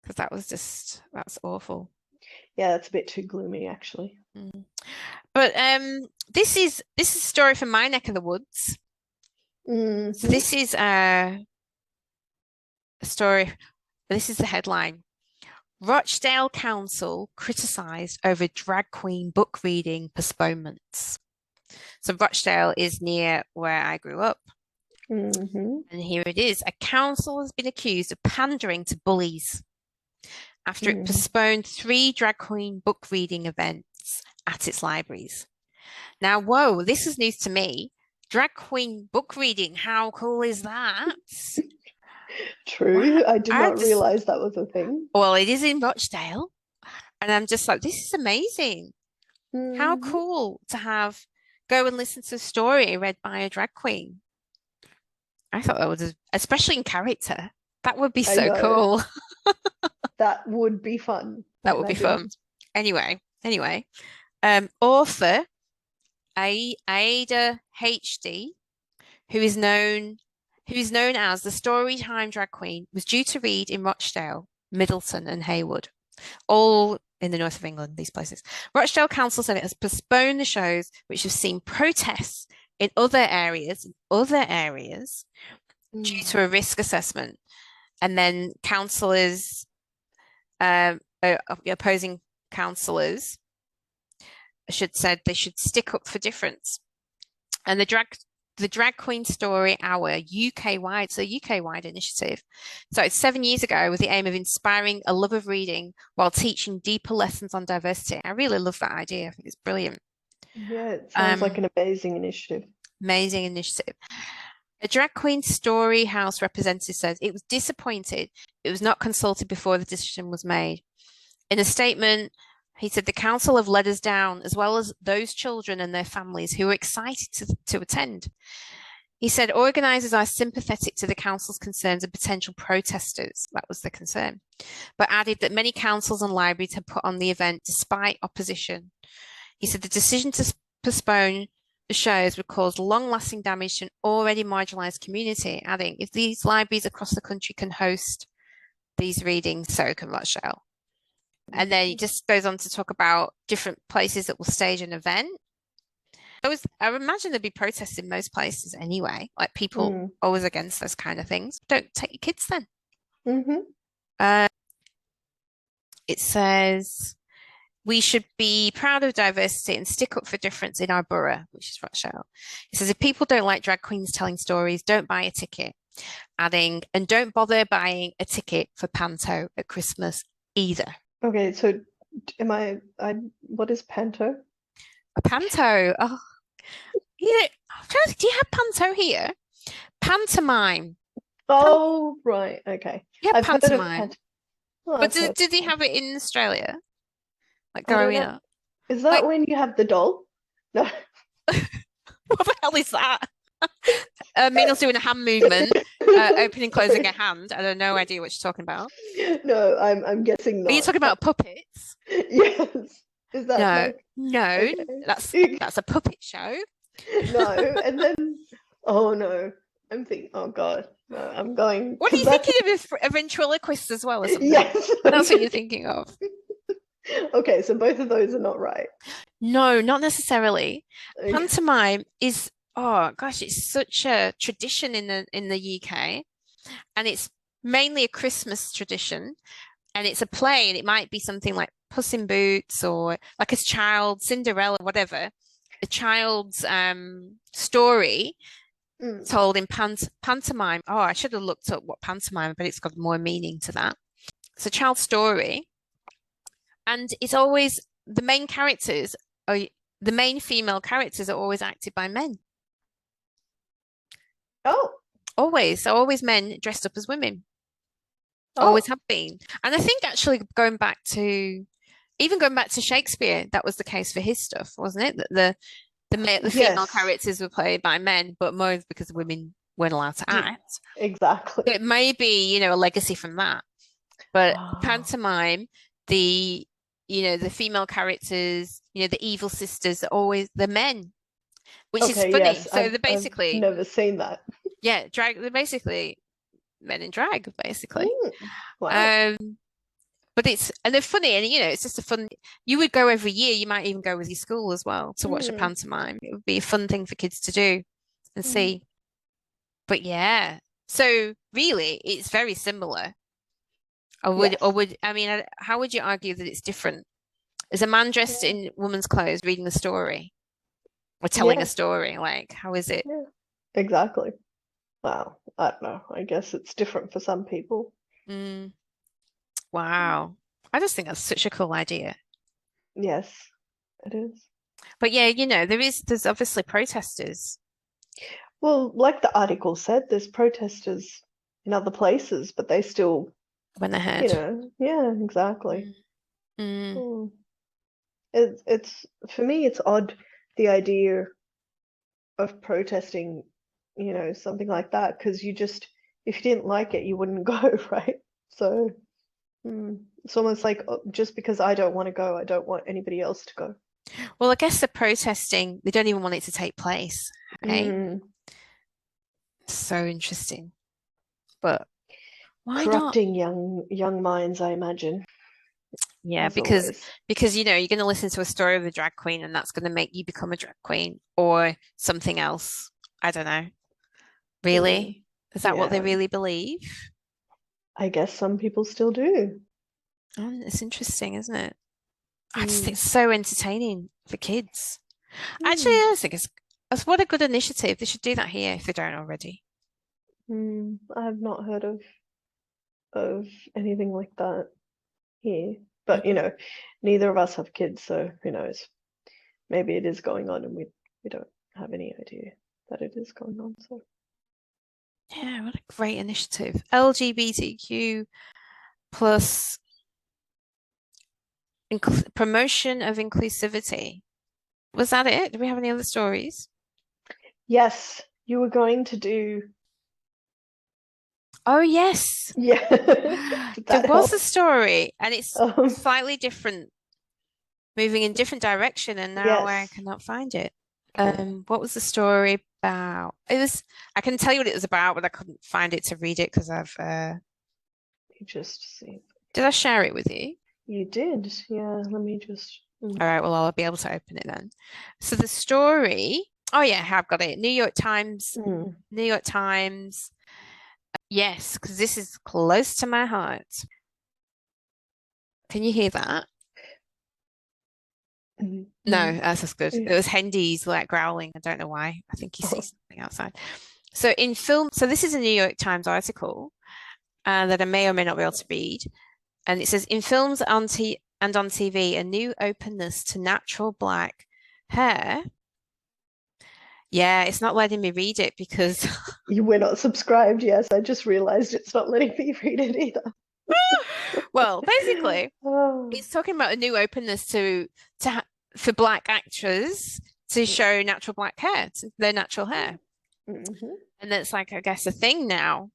[SPEAKER 1] because that's awful.
[SPEAKER 2] Yeah, that's a bit too gloomy, actually.
[SPEAKER 1] Mm. But this is a story from my neck of the woods. So
[SPEAKER 2] Hmm.
[SPEAKER 1] this is a story. This is the headline. Rochdale Council criticised over drag queen book reading postponements. So Rochdale is near where I grew up.
[SPEAKER 2] Hmm.
[SPEAKER 1] And here it is. A council has been accused of pandering to bullies after it
[SPEAKER 2] Mm.
[SPEAKER 1] postponed 3 drag queen book reading events at its libraries. Now, whoa, this is news to me. Drag queen book reading, how cool is that?
[SPEAKER 2] True.
[SPEAKER 1] What?
[SPEAKER 2] I did
[SPEAKER 1] I
[SPEAKER 2] not
[SPEAKER 1] just,
[SPEAKER 2] realize that was a thing.
[SPEAKER 1] well, it is in Rochdale. And I'm just like, this is amazing. How
[SPEAKER 2] Hmm.
[SPEAKER 1] cool to have go and listen to a story read by a drag queen. I thought that was, especially in character, that would be
[SPEAKER 2] I
[SPEAKER 1] so
[SPEAKER 2] know.
[SPEAKER 1] cool.
[SPEAKER 2] That would be fun, I
[SPEAKER 1] That would be
[SPEAKER 2] imagine.
[SPEAKER 1] fun. Anyway, author Ada HD, who is known as the Storytime drag queen, was due to read in Rochdale, Middleton, and Haywood, all in the north of England, these places. Rochdale Council said it has postponed the shows, which have seen protests in other areas due
[SPEAKER 2] Mm.
[SPEAKER 1] to a risk assessment. And then councillors, opposing councillors, should said they should stick up for difference. And the Drag Queen Story Hour UK-wide, so UK-wide initiative. So it's 7 years ago with the aim of inspiring a love of reading while teaching deeper lessons on diversity. I really love that idea. I think it's brilliant.
[SPEAKER 2] Yeah, it sounds like an amazing initiative.
[SPEAKER 1] Amazing initiative. A drag queen story house representative says it was disappointed it was not consulted before the decision was made. In a statement, he said the council have let us down, as well as those children and their families who were excited to attend. He said organisers are sympathetic to the council's concerns and potential protesters. That was the concern. But added that many councils and libraries had put on the event despite opposition. He said the decision to postpone the shows would cause long-lasting damage to an already marginalised community, adding, if these libraries across the country can host these readings, so can Rochdale. And then he just goes on to talk about different places that will stage an event. I would imagine there'd be protests in most places anyway, like people
[SPEAKER 2] Mm.
[SPEAKER 1] always against those kind of things. Don't take your kids then.
[SPEAKER 2] Hmm.
[SPEAKER 1] It says we should be proud of diversity and stick up for difference in our borough, which is Rochdale. It says if people don't like drag queens telling stories, don't buy a ticket. Adding, and don't bother buying a ticket for Panto at Christmas either.
[SPEAKER 2] Okay, so what is panto?
[SPEAKER 1] A Panto. Oh, do you have Panto here? Pantomime.
[SPEAKER 2] Oh, right, okay.
[SPEAKER 1] You have
[SPEAKER 2] I've heard of
[SPEAKER 1] pantomime.
[SPEAKER 2] Oh,
[SPEAKER 1] But
[SPEAKER 2] I've heard
[SPEAKER 1] did
[SPEAKER 2] of
[SPEAKER 1] he
[SPEAKER 2] that.
[SPEAKER 1] have it in Australia, like
[SPEAKER 2] I don't
[SPEAKER 1] growing
[SPEAKER 2] know.
[SPEAKER 1] up?
[SPEAKER 2] Is that
[SPEAKER 1] Like,
[SPEAKER 2] when you have the doll? No.
[SPEAKER 1] what the hell is that? Mingle's doing a hand movement, opening, closing a
[SPEAKER 2] Sorry.
[SPEAKER 1] hand. I have no idea what she's talking about.
[SPEAKER 2] No, I'm guessing
[SPEAKER 1] Are you
[SPEAKER 2] not.
[SPEAKER 1] talking about puppets?
[SPEAKER 2] Yes. Is that
[SPEAKER 1] No,
[SPEAKER 2] like
[SPEAKER 1] no,
[SPEAKER 2] okay?
[SPEAKER 1] that's a puppet show.
[SPEAKER 2] No, and then oh no, I'm thinking, oh God, no, I'm going
[SPEAKER 1] What are
[SPEAKER 2] because
[SPEAKER 1] you
[SPEAKER 2] that's
[SPEAKER 1] thinking of a ventriloquist as well or something?
[SPEAKER 2] yes.
[SPEAKER 1] That's what you're
[SPEAKER 2] Okay.
[SPEAKER 1] thinking of.
[SPEAKER 2] Okay, so both of those are not right.
[SPEAKER 1] No, not necessarily.
[SPEAKER 2] Okay.
[SPEAKER 1] Pantomime is, oh gosh, it's such a tradition in the UK, and it's mainly a Christmas tradition, and it's a play, and it might be something like Puss in Boots or like a child, Cinderella, whatever. A child's story
[SPEAKER 2] Mm.
[SPEAKER 1] told in pantomime. Oh, I should have looked up what pantomime, but it's got more meaning to that. It's a child's story, and it's always the main characters are the main female characters are always acted by men.
[SPEAKER 2] Oh,
[SPEAKER 1] Always, always men dressed up as women. Always
[SPEAKER 2] oh,
[SPEAKER 1] have been. And I think actually going back to Shakespeare, that was the case for his stuff, wasn't it? That the female
[SPEAKER 2] yes.
[SPEAKER 1] characters were played by men, but more because women weren't allowed to
[SPEAKER 2] Yeah,
[SPEAKER 1] act. So
[SPEAKER 2] exactly.
[SPEAKER 1] it may be, a legacy from that. But
[SPEAKER 2] Oh,
[SPEAKER 1] pantomime, the the female characters, the evil sisters are always the men, which is
[SPEAKER 2] okay,
[SPEAKER 1] funny.
[SPEAKER 2] yes.
[SPEAKER 1] So they're
[SPEAKER 2] I've
[SPEAKER 1] basically,
[SPEAKER 2] never seen that.
[SPEAKER 1] yeah, drag. They're basically men in drag, basically.
[SPEAKER 2] Mm, wow.
[SPEAKER 1] Um, but and they're funny, and it's just a fun. You would go every year. You might even go with your school as well to watch a
[SPEAKER 2] Mm,
[SPEAKER 1] pantomime. It would be a fun thing for kids to do and
[SPEAKER 2] mm,
[SPEAKER 1] see. But yeah, so really, it's very similar.
[SPEAKER 2] yes.
[SPEAKER 1] I mean, how would you argue that it's different? Is a man dressed
[SPEAKER 2] Yeah.
[SPEAKER 1] in woman's clothes reading a story or telling a
[SPEAKER 2] Yeah.
[SPEAKER 1] story? Like, how is it?
[SPEAKER 2] Yeah. Exactly. Wow. I don't know. I guess it's different for some people.
[SPEAKER 1] Mm,
[SPEAKER 2] Mm.
[SPEAKER 1] wow. I just think that's such a cool idea.
[SPEAKER 2] Yes, it is.
[SPEAKER 1] But yeah, there's obviously protesters
[SPEAKER 2] Well, like the article said, there's protesters in other places, but they still,
[SPEAKER 1] when they're heard.
[SPEAKER 2] yeah, exactly.
[SPEAKER 1] Mm, mm,
[SPEAKER 2] Hmm. It's for me, it's odd the idea of protesting, something like that, because if you didn't like it, you wouldn't go, right? So, it's almost like just because I don't want to go, I don't want anybody else to go.
[SPEAKER 1] Well, I guess the protesting, they don't even want it to take place. Hey,
[SPEAKER 2] Mm,
[SPEAKER 1] so interesting. But why not?
[SPEAKER 2] corrupting young minds, I imagine,
[SPEAKER 1] Yeah,
[SPEAKER 2] as always.
[SPEAKER 1] because you're going to listen to a story of a drag queen and that's going to make you become a drag queen or something else. I don't know.
[SPEAKER 2] Mm,
[SPEAKER 1] Really? Is that what they
[SPEAKER 2] yeah,
[SPEAKER 1] really believe?
[SPEAKER 2] I guess some people still do.
[SPEAKER 1] Oh, it's interesting, isn't it? I just think
[SPEAKER 2] Mm,
[SPEAKER 1] it's so entertaining for kids. Actually,
[SPEAKER 2] mm,
[SPEAKER 1] I think it's what a good initiative. They should do that here if they don't already.
[SPEAKER 2] I have not heard of anything like that here. But
[SPEAKER 1] Mm.
[SPEAKER 2] neither of us have kids, so who knows? Maybe it is going on and we don't have any idea that it is going on. So
[SPEAKER 1] Yeah, what a great initiative. LGBTQ plus promotion of inclusivity. Was that it? Do we have any other stories?
[SPEAKER 2] yes, you were going to do
[SPEAKER 1] Oh, yes.
[SPEAKER 2] yeah. Did
[SPEAKER 1] There
[SPEAKER 2] that
[SPEAKER 1] was a
[SPEAKER 2] help?
[SPEAKER 1] story, and it's
[SPEAKER 2] Um,
[SPEAKER 1] slightly different, moving in different direction, and now I
[SPEAKER 2] yes.
[SPEAKER 1] cannot find it.
[SPEAKER 2] Okay.
[SPEAKER 1] What was the story about? I can tell you what it was about, but I couldn't find it to read it because
[SPEAKER 2] You just see.
[SPEAKER 1] did I share it with you?
[SPEAKER 2] You did. Yeah, let me just
[SPEAKER 1] All right, well, I'll be able to open it then. So the story, oh yeah, I've got it. New York Times,
[SPEAKER 2] mm,
[SPEAKER 1] New York Times. Yes, because this is close to my heart. Can you hear that? No,
[SPEAKER 2] mm.
[SPEAKER 1] that's just good.
[SPEAKER 2] Yeah.
[SPEAKER 1] It was Hendy's like growling. I don't know why. I think he
[SPEAKER 2] Oh,
[SPEAKER 1] sees something outside. So this is a New York Times article that I may or may not be able to read. And it says, in films and on TV, a new openness to natural black hair. Yeah, it's not letting me read it because
[SPEAKER 2] you were not subscribed. Yes, I just realized it's not letting me read it either.
[SPEAKER 1] Well, basically,
[SPEAKER 2] Oh.
[SPEAKER 1] it's talking about a new openness to ha for black actors to show natural black hair, their natural hair.
[SPEAKER 2] Mm-hmm.
[SPEAKER 1] And it's like, I guess, a thing now.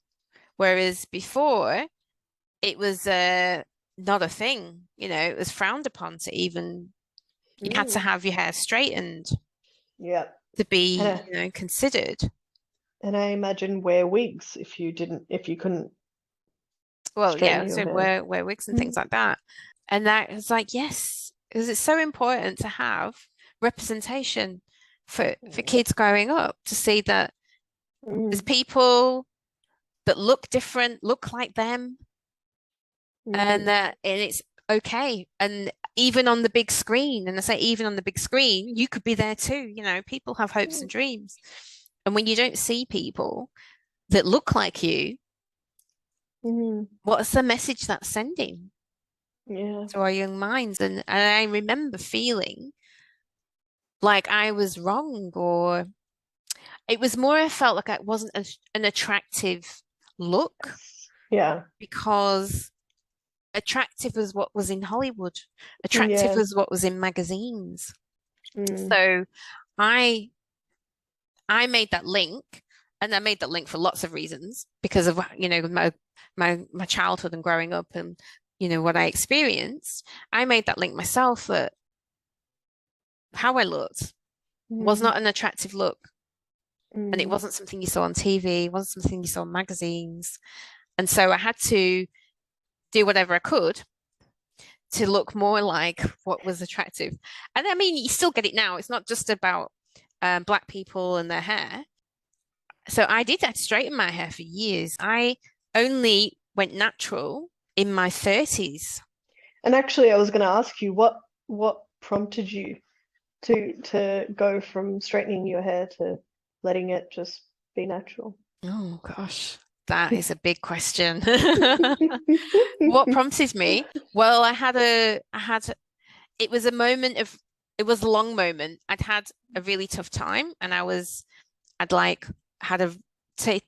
[SPEAKER 1] Whereas before, it was not a thing. It was frowned upon to even, you had to
[SPEAKER 2] Mm.
[SPEAKER 1] have your hair straightened
[SPEAKER 2] Yeah.
[SPEAKER 1] to
[SPEAKER 2] And
[SPEAKER 1] be,
[SPEAKER 2] I,
[SPEAKER 1] considered.
[SPEAKER 2] and I imagine wear wigs if you couldn't
[SPEAKER 1] Well,
[SPEAKER 2] straighten
[SPEAKER 1] yeah,
[SPEAKER 2] your
[SPEAKER 1] so
[SPEAKER 2] hair.
[SPEAKER 1] wear wigs and things
[SPEAKER 2] Mm.
[SPEAKER 1] like that. And that is like, yes, because it's so important to have representation for kids growing up to see that there's
[SPEAKER 2] Mm.
[SPEAKER 1] people that look different, look like them,
[SPEAKER 2] Mm.
[SPEAKER 1] and it's okay. And even on the big screen, and I say even on the big screen, you could be there too. People have hopes and
[SPEAKER 2] Mm.
[SPEAKER 1] dreams. And when you don't see people that look like you,
[SPEAKER 2] Mm.
[SPEAKER 1] what's the message that's sending
[SPEAKER 2] Yeah.
[SPEAKER 1] to our young minds? And I remember feeling like I was wrong, or it was more I felt like it wasn't an attractive look
[SPEAKER 2] Yes. Yeah.
[SPEAKER 1] because attractive was what was in Hollywood. Attractive
[SPEAKER 2] Yeah.
[SPEAKER 1] was what was in magazines.
[SPEAKER 2] Mm.
[SPEAKER 1] So I I made that link, and I made that link for lots of reasons because of my childhood and growing up, and what I experienced. I made that link myself that how I looked was
[SPEAKER 2] Mm.
[SPEAKER 1] not an attractive look, and it
[SPEAKER 2] Mm.
[SPEAKER 1] wasn't something you saw on TV, it wasn't something you saw in magazines, and so I had to do whatever I could to look more like what was attractive. And I mean, you still get it now. It's not just about black people and their hair. So I did that straighten my hair for years. I only went natural in my 30s.
[SPEAKER 2] And actually, I was going to ask you what prompted you to go from straightening your hair to letting it just be natural.
[SPEAKER 1] Oh gosh, that is a big question. What prompted me? Well, it was a moment of, it was a long moment. I'd had a really tough time, and I'd like had a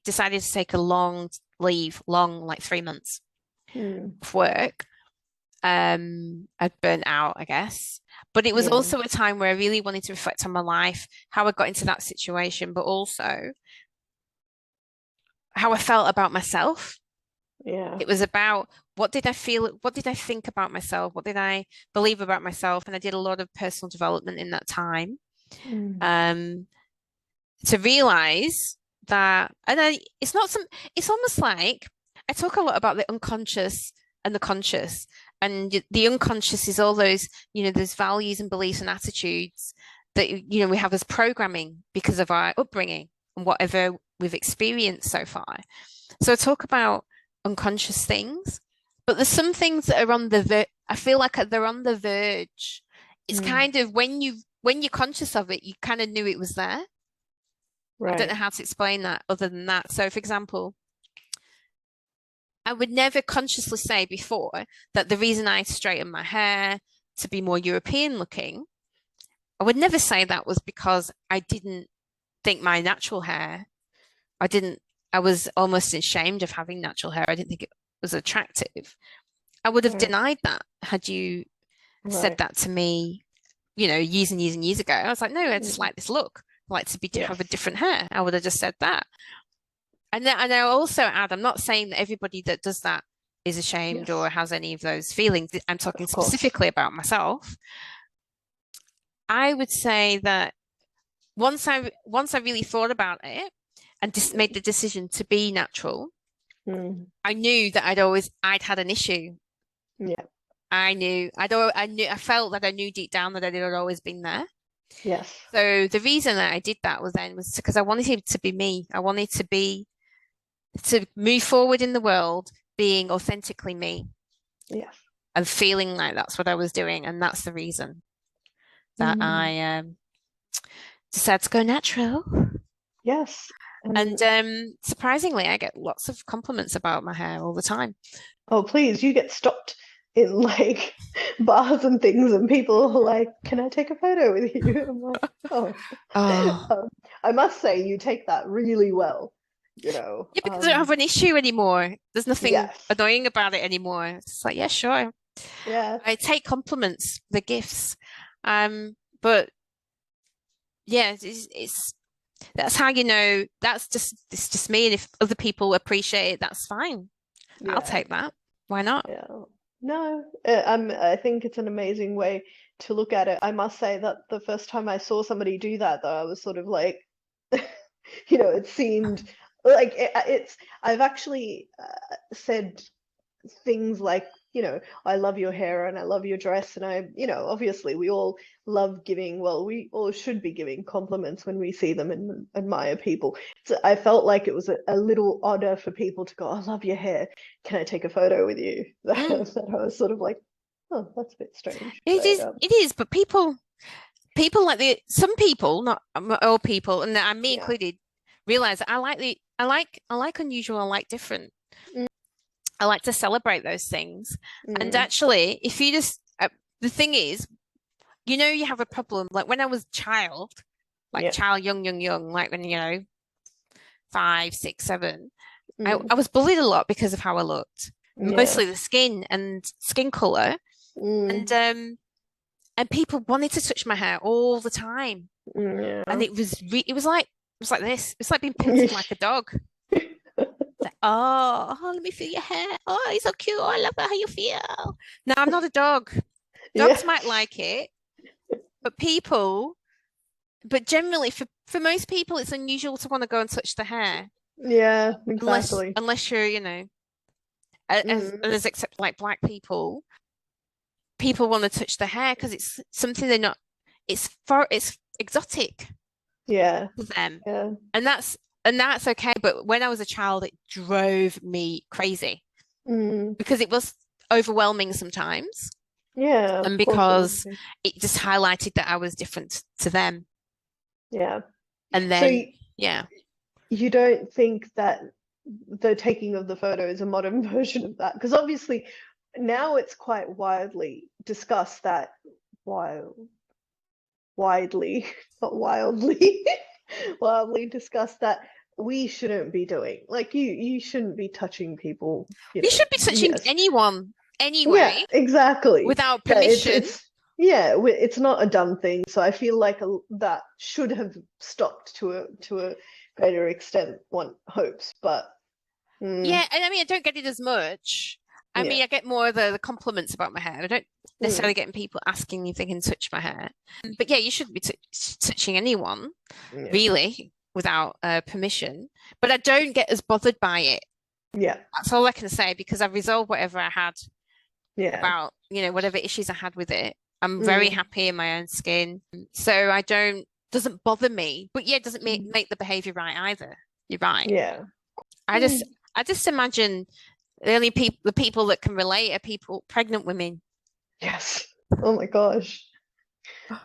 [SPEAKER 1] decided to take a long leave, like 3 months
[SPEAKER 2] Mm.
[SPEAKER 1] of work. I'd burnt out, I guess. But it was
[SPEAKER 2] Yeah.
[SPEAKER 1] also a time where I really wanted to reflect on my life, how I got into that situation, but also how I felt about myself.
[SPEAKER 2] Yeah.
[SPEAKER 1] It was about what did I feel, what did I think about myself, what did I believe about myself, and I did a lot of personal development in that time.
[SPEAKER 2] Mm.
[SPEAKER 1] Um, to realize that, and it's almost like I talk a lot about the unconscious and the conscious, and the unconscious is all those values and beliefs and attitudes that we have as programming because of our upbringing and whatever we've experienced so far. So I talk about unconscious things, but there's some things that are on the I feel like they're on the verge. It's
[SPEAKER 2] Mm.
[SPEAKER 1] kind of when you're conscious of it, you kind of knew it was there. I don't know
[SPEAKER 2] Right.
[SPEAKER 1] how to explain that other than that. So, for example, I would never consciously say before that the reason I straightened my hair to be more European looking, I would never say that was because I didn't think my natural hair, I didn't, I was almost ashamed of having natural hair. I didn't think it was attractive. I would have
[SPEAKER 2] Right.
[SPEAKER 1] denied that had you said
[SPEAKER 2] Right.
[SPEAKER 1] that to me, years and years and years ago. I was like, no, I just
[SPEAKER 2] Mm.
[SPEAKER 1] like this look. I like to have a
[SPEAKER 2] Yes.
[SPEAKER 1] different hair. I would have just said that. And I also add, I'm not saying that everybody that does that is ashamed or
[SPEAKER 2] Yes.
[SPEAKER 1] has any of those feelings. I'm talking
[SPEAKER 2] Of course.
[SPEAKER 1] specifically about myself. I would say that once I really thought about it and just made the decision to be natural,
[SPEAKER 2] Mm.
[SPEAKER 1] I knew that I'd had an issue.
[SPEAKER 2] Yeah.
[SPEAKER 1] I felt that I knew deep down that it had always been there.
[SPEAKER 2] Yes.
[SPEAKER 1] So the reason that I did that was because I wanted it to be me. I wanted to move forward in the world being authentically me
[SPEAKER 2] Yes.
[SPEAKER 1] and feeling like that's what I was doing. And that's the reason that
[SPEAKER 2] Mm.
[SPEAKER 1] I decided to go natural.
[SPEAKER 2] Yes.
[SPEAKER 1] And
[SPEAKER 2] And
[SPEAKER 1] surprisingly, I get lots of compliments about my hair all the time.
[SPEAKER 2] oh, please, you get stopped in like bars and things, and people are like, "Can I take a photo with you?" I'm like, "Oh."
[SPEAKER 1] Oh,
[SPEAKER 2] I must say, you take that really well.
[SPEAKER 1] Yeah, because I don't have an issue anymore. There's nothing
[SPEAKER 2] yes,
[SPEAKER 1] annoying about it anymore. It's like, yeah, sure.
[SPEAKER 2] yeah,
[SPEAKER 1] I take compliments, the gifts. But yeah, it's that's how you know it's just me. And if other people appreciate it, that's fine. I'll
[SPEAKER 2] yeah,
[SPEAKER 1] take that. Why not?
[SPEAKER 2] yeah. No, I think it's an amazing way to look at it. I must say that the first time I saw somebody do that, though, I was sort of like, it seemed like I've actually said things like, I love your hair and I love your dress. And obviously we all love giving, well, we all should be giving compliments when we see them and admire people. So I felt like it was a little odder for people to go, I love your hair. Can I take a photo with you?
[SPEAKER 1] Mm.
[SPEAKER 2] That I was sort of like, oh, that's a bit strange.
[SPEAKER 1] It
[SPEAKER 2] But
[SPEAKER 1] is, it is, but people like some people, not all people, and me
[SPEAKER 2] yeah.
[SPEAKER 1] included, realize that I like unusual, I like different.
[SPEAKER 2] Mm,
[SPEAKER 1] I like to celebrate those things. And
[SPEAKER 2] mm,
[SPEAKER 1] actually, if you just the thing is, you have a problem. Like when I was
[SPEAKER 2] yeah.
[SPEAKER 1] young, like when 5, 6, 7,
[SPEAKER 2] Mm,
[SPEAKER 1] I was bullied a lot because of how I looked,
[SPEAKER 2] yeah.
[SPEAKER 1] mostly the skin and skin color, and
[SPEAKER 2] Mm,
[SPEAKER 1] um and people wanted to touch my hair all the time, and
[SPEAKER 2] yeah.
[SPEAKER 1] it was like this. It's like being petted like a dog. It's like, oh, let me feel your hair. Oh, it's so cute. Oh, I love how you feel. No, I'm not a dog. Dogs might
[SPEAKER 2] Yes.
[SPEAKER 1] like it, but but generally, for most people, it's unusual to want to go and touch the hair,
[SPEAKER 2] Yeah,
[SPEAKER 1] unless
[SPEAKER 2] exactly.
[SPEAKER 1] unless you're,
[SPEAKER 2] Mm,
[SPEAKER 1] as except like black people, people want to touch the hair because it's something they're not. It's exotic
[SPEAKER 2] yeah.
[SPEAKER 1] to them,
[SPEAKER 2] Yeah.
[SPEAKER 1] and that's okay. But when I was a child, it drove me crazy
[SPEAKER 2] Mm,
[SPEAKER 1] because it was overwhelming sometimes,
[SPEAKER 2] yeah,
[SPEAKER 1] and
[SPEAKER 2] of course it would
[SPEAKER 1] because
[SPEAKER 2] be.
[SPEAKER 1] it just highlighted that I was different to them.
[SPEAKER 2] Yeah.
[SPEAKER 1] And
[SPEAKER 2] So
[SPEAKER 1] then, yeah,
[SPEAKER 2] you don't think that the taking of the photo is a modern version of that? Because obviously now it's quite widely discussed that wild, widely, not wildly, wildly discussed that we shouldn't be doing. Like you shouldn't be touching people,
[SPEAKER 1] you should be touching
[SPEAKER 2] yes.
[SPEAKER 1] anyone
[SPEAKER 2] Yeah,
[SPEAKER 1] anyway
[SPEAKER 2] exactly.
[SPEAKER 1] without
[SPEAKER 2] That
[SPEAKER 1] permission.
[SPEAKER 2] it's not a done thing. So I feel like that should have stopped to a greater extent, one hopes. But
[SPEAKER 1] Yeah,
[SPEAKER 2] mm,
[SPEAKER 1] and I mean, I don't get it as much. I
[SPEAKER 2] yeah,
[SPEAKER 1] mean, I get more of the compliments about my hair. I don't necessarily
[SPEAKER 2] mm,
[SPEAKER 1] get people asking me if they can touch my hair. But yeah, you shouldn't be touching anyone,
[SPEAKER 2] yeah,
[SPEAKER 1] really, without permission. But I don't get as bothered by it.
[SPEAKER 2] yeah,
[SPEAKER 1] That's all I can say because I've resolved whatever I had
[SPEAKER 2] yeah,
[SPEAKER 1] about, whatever issues I had with it. I'm very
[SPEAKER 2] mm,
[SPEAKER 1] happy in my own skin. So I don't, doesn't bother me. But yeah, it doesn't
[SPEAKER 2] mm,
[SPEAKER 1] make the behavior right either. You're right.
[SPEAKER 2] yeah,
[SPEAKER 1] I just
[SPEAKER 2] mm,
[SPEAKER 1] I just imagine the people that can relate are people, pregnant women.
[SPEAKER 2] yes. Oh my gosh,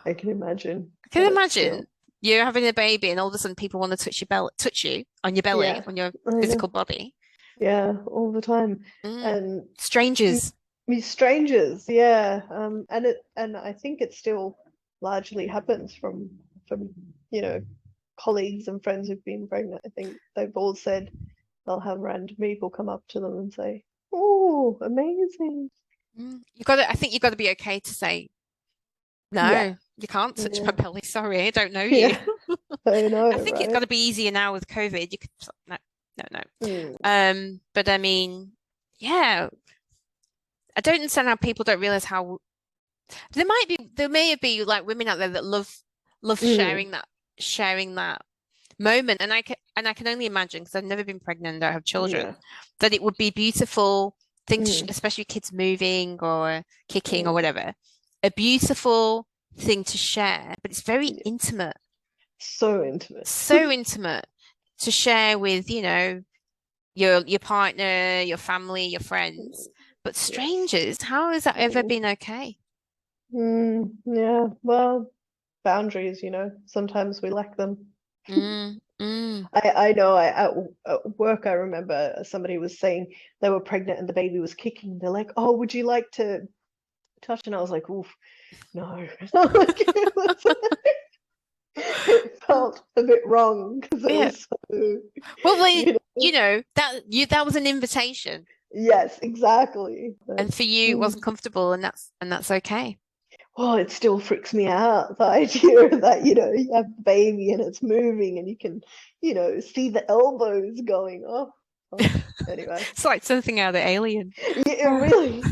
[SPEAKER 2] I can imagine,
[SPEAKER 1] I can
[SPEAKER 2] but it's
[SPEAKER 1] imagine
[SPEAKER 2] still,
[SPEAKER 1] you're having a baby and all of a sudden people want to touch you on your belly,
[SPEAKER 2] yeah,
[SPEAKER 1] on your
[SPEAKER 2] I know,
[SPEAKER 1] physical body.
[SPEAKER 2] yeah, all the time,
[SPEAKER 1] Mm.
[SPEAKER 2] and
[SPEAKER 1] Strangers.
[SPEAKER 2] strangers, yeah. And I think it still largely happens from colleagues and friends who've been pregnant. I think they've all said they'll have random people come up to them and say, "Oh, amazing."
[SPEAKER 1] Mm. I think you've got to be okay to say,
[SPEAKER 2] Yeah,
[SPEAKER 1] no, you can't touch my
[SPEAKER 2] yeah,
[SPEAKER 1] belly. Sorry, I don't know you.
[SPEAKER 2] yeah. I know,
[SPEAKER 1] I think it's got
[SPEAKER 2] right?
[SPEAKER 1] to be easier now with COVID. You could, no, no, no.
[SPEAKER 2] Mm,
[SPEAKER 1] But I mean, yeah, I don't understand how people don't realize how there may be like women out there that love
[SPEAKER 2] mm,
[SPEAKER 1] sharing that moment, and I can only imagine because I've never been pregnant and don't have children,
[SPEAKER 2] yeah,
[SPEAKER 1] that it would be a beautiful thing to,
[SPEAKER 2] mm,
[SPEAKER 1] especially kids moving or kicking or
[SPEAKER 2] mm,
[SPEAKER 1] whatever, a beautiful thing to share, but it's very
[SPEAKER 2] yeah.
[SPEAKER 1] intimate,
[SPEAKER 2] So intimate.
[SPEAKER 1] so intimate to share with, your partner, your family, your friends. But
[SPEAKER 2] Yes.
[SPEAKER 1] strangers, how has that ever
[SPEAKER 2] Mm,
[SPEAKER 1] been okay?
[SPEAKER 2] yeah. Well, boundaries, sometimes we lack them.
[SPEAKER 1] Mm, mm.
[SPEAKER 2] I know at work I remember somebody was saying they were pregnant and the baby was kicking. They're like, "Oh, would you like to touch?" And I was like, "Oof, no." Like, it felt a bit wrong because it
[SPEAKER 1] Yeah.
[SPEAKER 2] was so,
[SPEAKER 1] Well,
[SPEAKER 2] you know.
[SPEAKER 1] you know, that was an invitation.
[SPEAKER 2] Yes, exactly.
[SPEAKER 1] And
[SPEAKER 2] But
[SPEAKER 1] for you it wasn't comfortable, and that's okay.
[SPEAKER 2] oh, it still freaks me out, the idea that, you have a baby and it's moving and you can, see the elbows going off. Oh, anyway.
[SPEAKER 1] It's like something out of Alien.
[SPEAKER 2] Yeah, it really.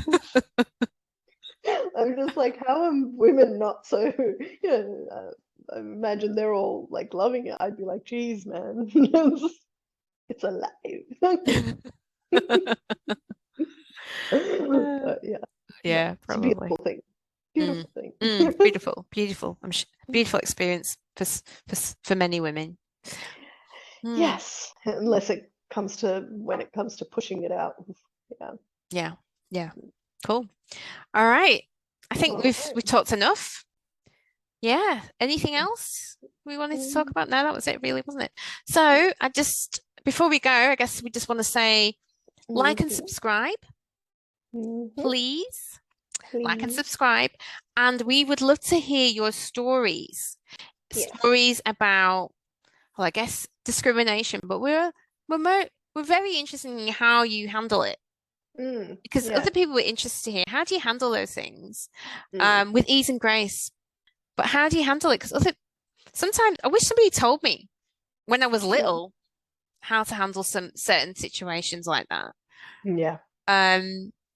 [SPEAKER 2] I'm just like, how are women not so, I imagine they're all like loving it. I'd be like, geez, man, it's alive. But yeah, no,
[SPEAKER 1] Yeah,
[SPEAKER 2] it's a beautiful
[SPEAKER 1] probably.
[SPEAKER 2] thing.
[SPEAKER 1] Mm.
[SPEAKER 2] Beautiful thing.
[SPEAKER 1] Beautiful, beautiful. Beautiful experience for many women. Mm.
[SPEAKER 2] Yes, unless it comes to when it comes to pushing it out. Yeah.
[SPEAKER 1] Yeah, yeah. Cool. All right. I think
[SPEAKER 2] All
[SPEAKER 1] we've talked enough. Yeah. Anything
[SPEAKER 2] right.
[SPEAKER 1] else we wanted to talk about? No, that was it, really, wasn't it? So before we go, I guess we just want to say like and
[SPEAKER 2] Mhm,
[SPEAKER 1] subscribe,
[SPEAKER 2] mhm,
[SPEAKER 1] please. Like and
[SPEAKER 2] please.
[SPEAKER 1] subscribe. And we would love to hear your stories.
[SPEAKER 2] Yes.
[SPEAKER 1] Stories about, well, I guess discrimination, but we're very interested in how you handle it. Because
[SPEAKER 2] Yeah.
[SPEAKER 1] other people were interested to hear, how do you handle those things
[SPEAKER 2] Mm,
[SPEAKER 1] with ease and grace? But how do you handle it? Because sometimes I wish somebody told me when I was
[SPEAKER 2] mm,
[SPEAKER 1] little how to handle some certain situations like that.
[SPEAKER 2] yeah.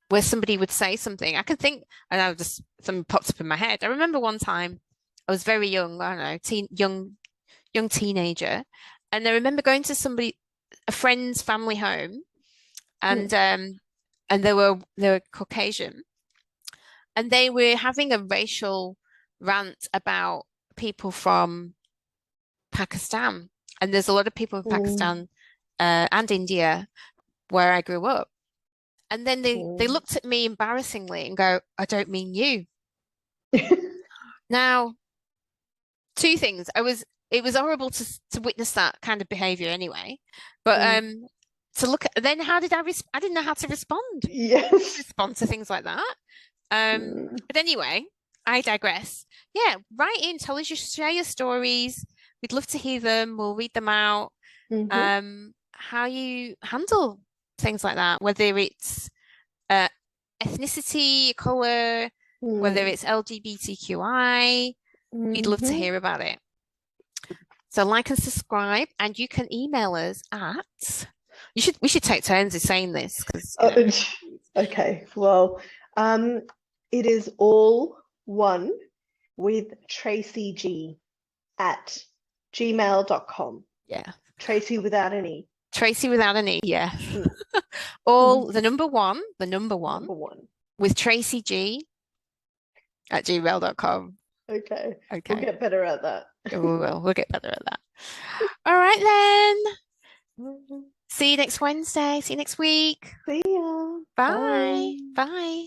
[SPEAKER 1] Where somebody would say something. I can think, and I just something popped up in my head. I remember one time I was very young, I don't know, young teenager, and I remember going to a friend's family home,
[SPEAKER 2] Mm,
[SPEAKER 1] and they were Caucasian, and they were having a racial rant about people from Pakistan. And there's a lot of people in
[SPEAKER 2] mm,
[SPEAKER 1] Pakistan and India where I grew up. And then they
[SPEAKER 2] mm.
[SPEAKER 1] looked at me embarrassingly and go, I don't mean you. Now, two things. It was horrible to witness that kind of behavior anyway. But
[SPEAKER 2] Mm,
[SPEAKER 1] to look at then how did I didn't know how to respond. To
[SPEAKER 2] yes.
[SPEAKER 1] respond to things like that. But anyway, I digress. Yeah, write in, tell us share your stories. We'd love to hear them. We'll read them out.
[SPEAKER 2] Mm-hmm.
[SPEAKER 1] How you handle things like that, whether it's uh, ethnicity, color, whether
[SPEAKER 2] Mm,
[SPEAKER 1] it's LGBTQI. We'd love to
[SPEAKER 2] mm-hmm.
[SPEAKER 1] hear about it. So like and subscribe, and you can email us at. We should take turns in saying this because
[SPEAKER 2] Uh, okay. Well, it is all one with Tracy G at gmail.com.
[SPEAKER 1] yeah,
[SPEAKER 2] Tracy without an E.
[SPEAKER 1] Tracy without an E, yeah.
[SPEAKER 2] Mm.
[SPEAKER 1] All the number one
[SPEAKER 2] Number one.
[SPEAKER 1] with Tracy G at gmail.com.
[SPEAKER 2] Okay. We'll
[SPEAKER 1] Okay.
[SPEAKER 2] get better at that.
[SPEAKER 1] We will. We'll get better at that. All right then. See you next Wednesday. See you next week.
[SPEAKER 2] See ya.
[SPEAKER 1] Bye.
[SPEAKER 2] Bye.
[SPEAKER 1] Bye.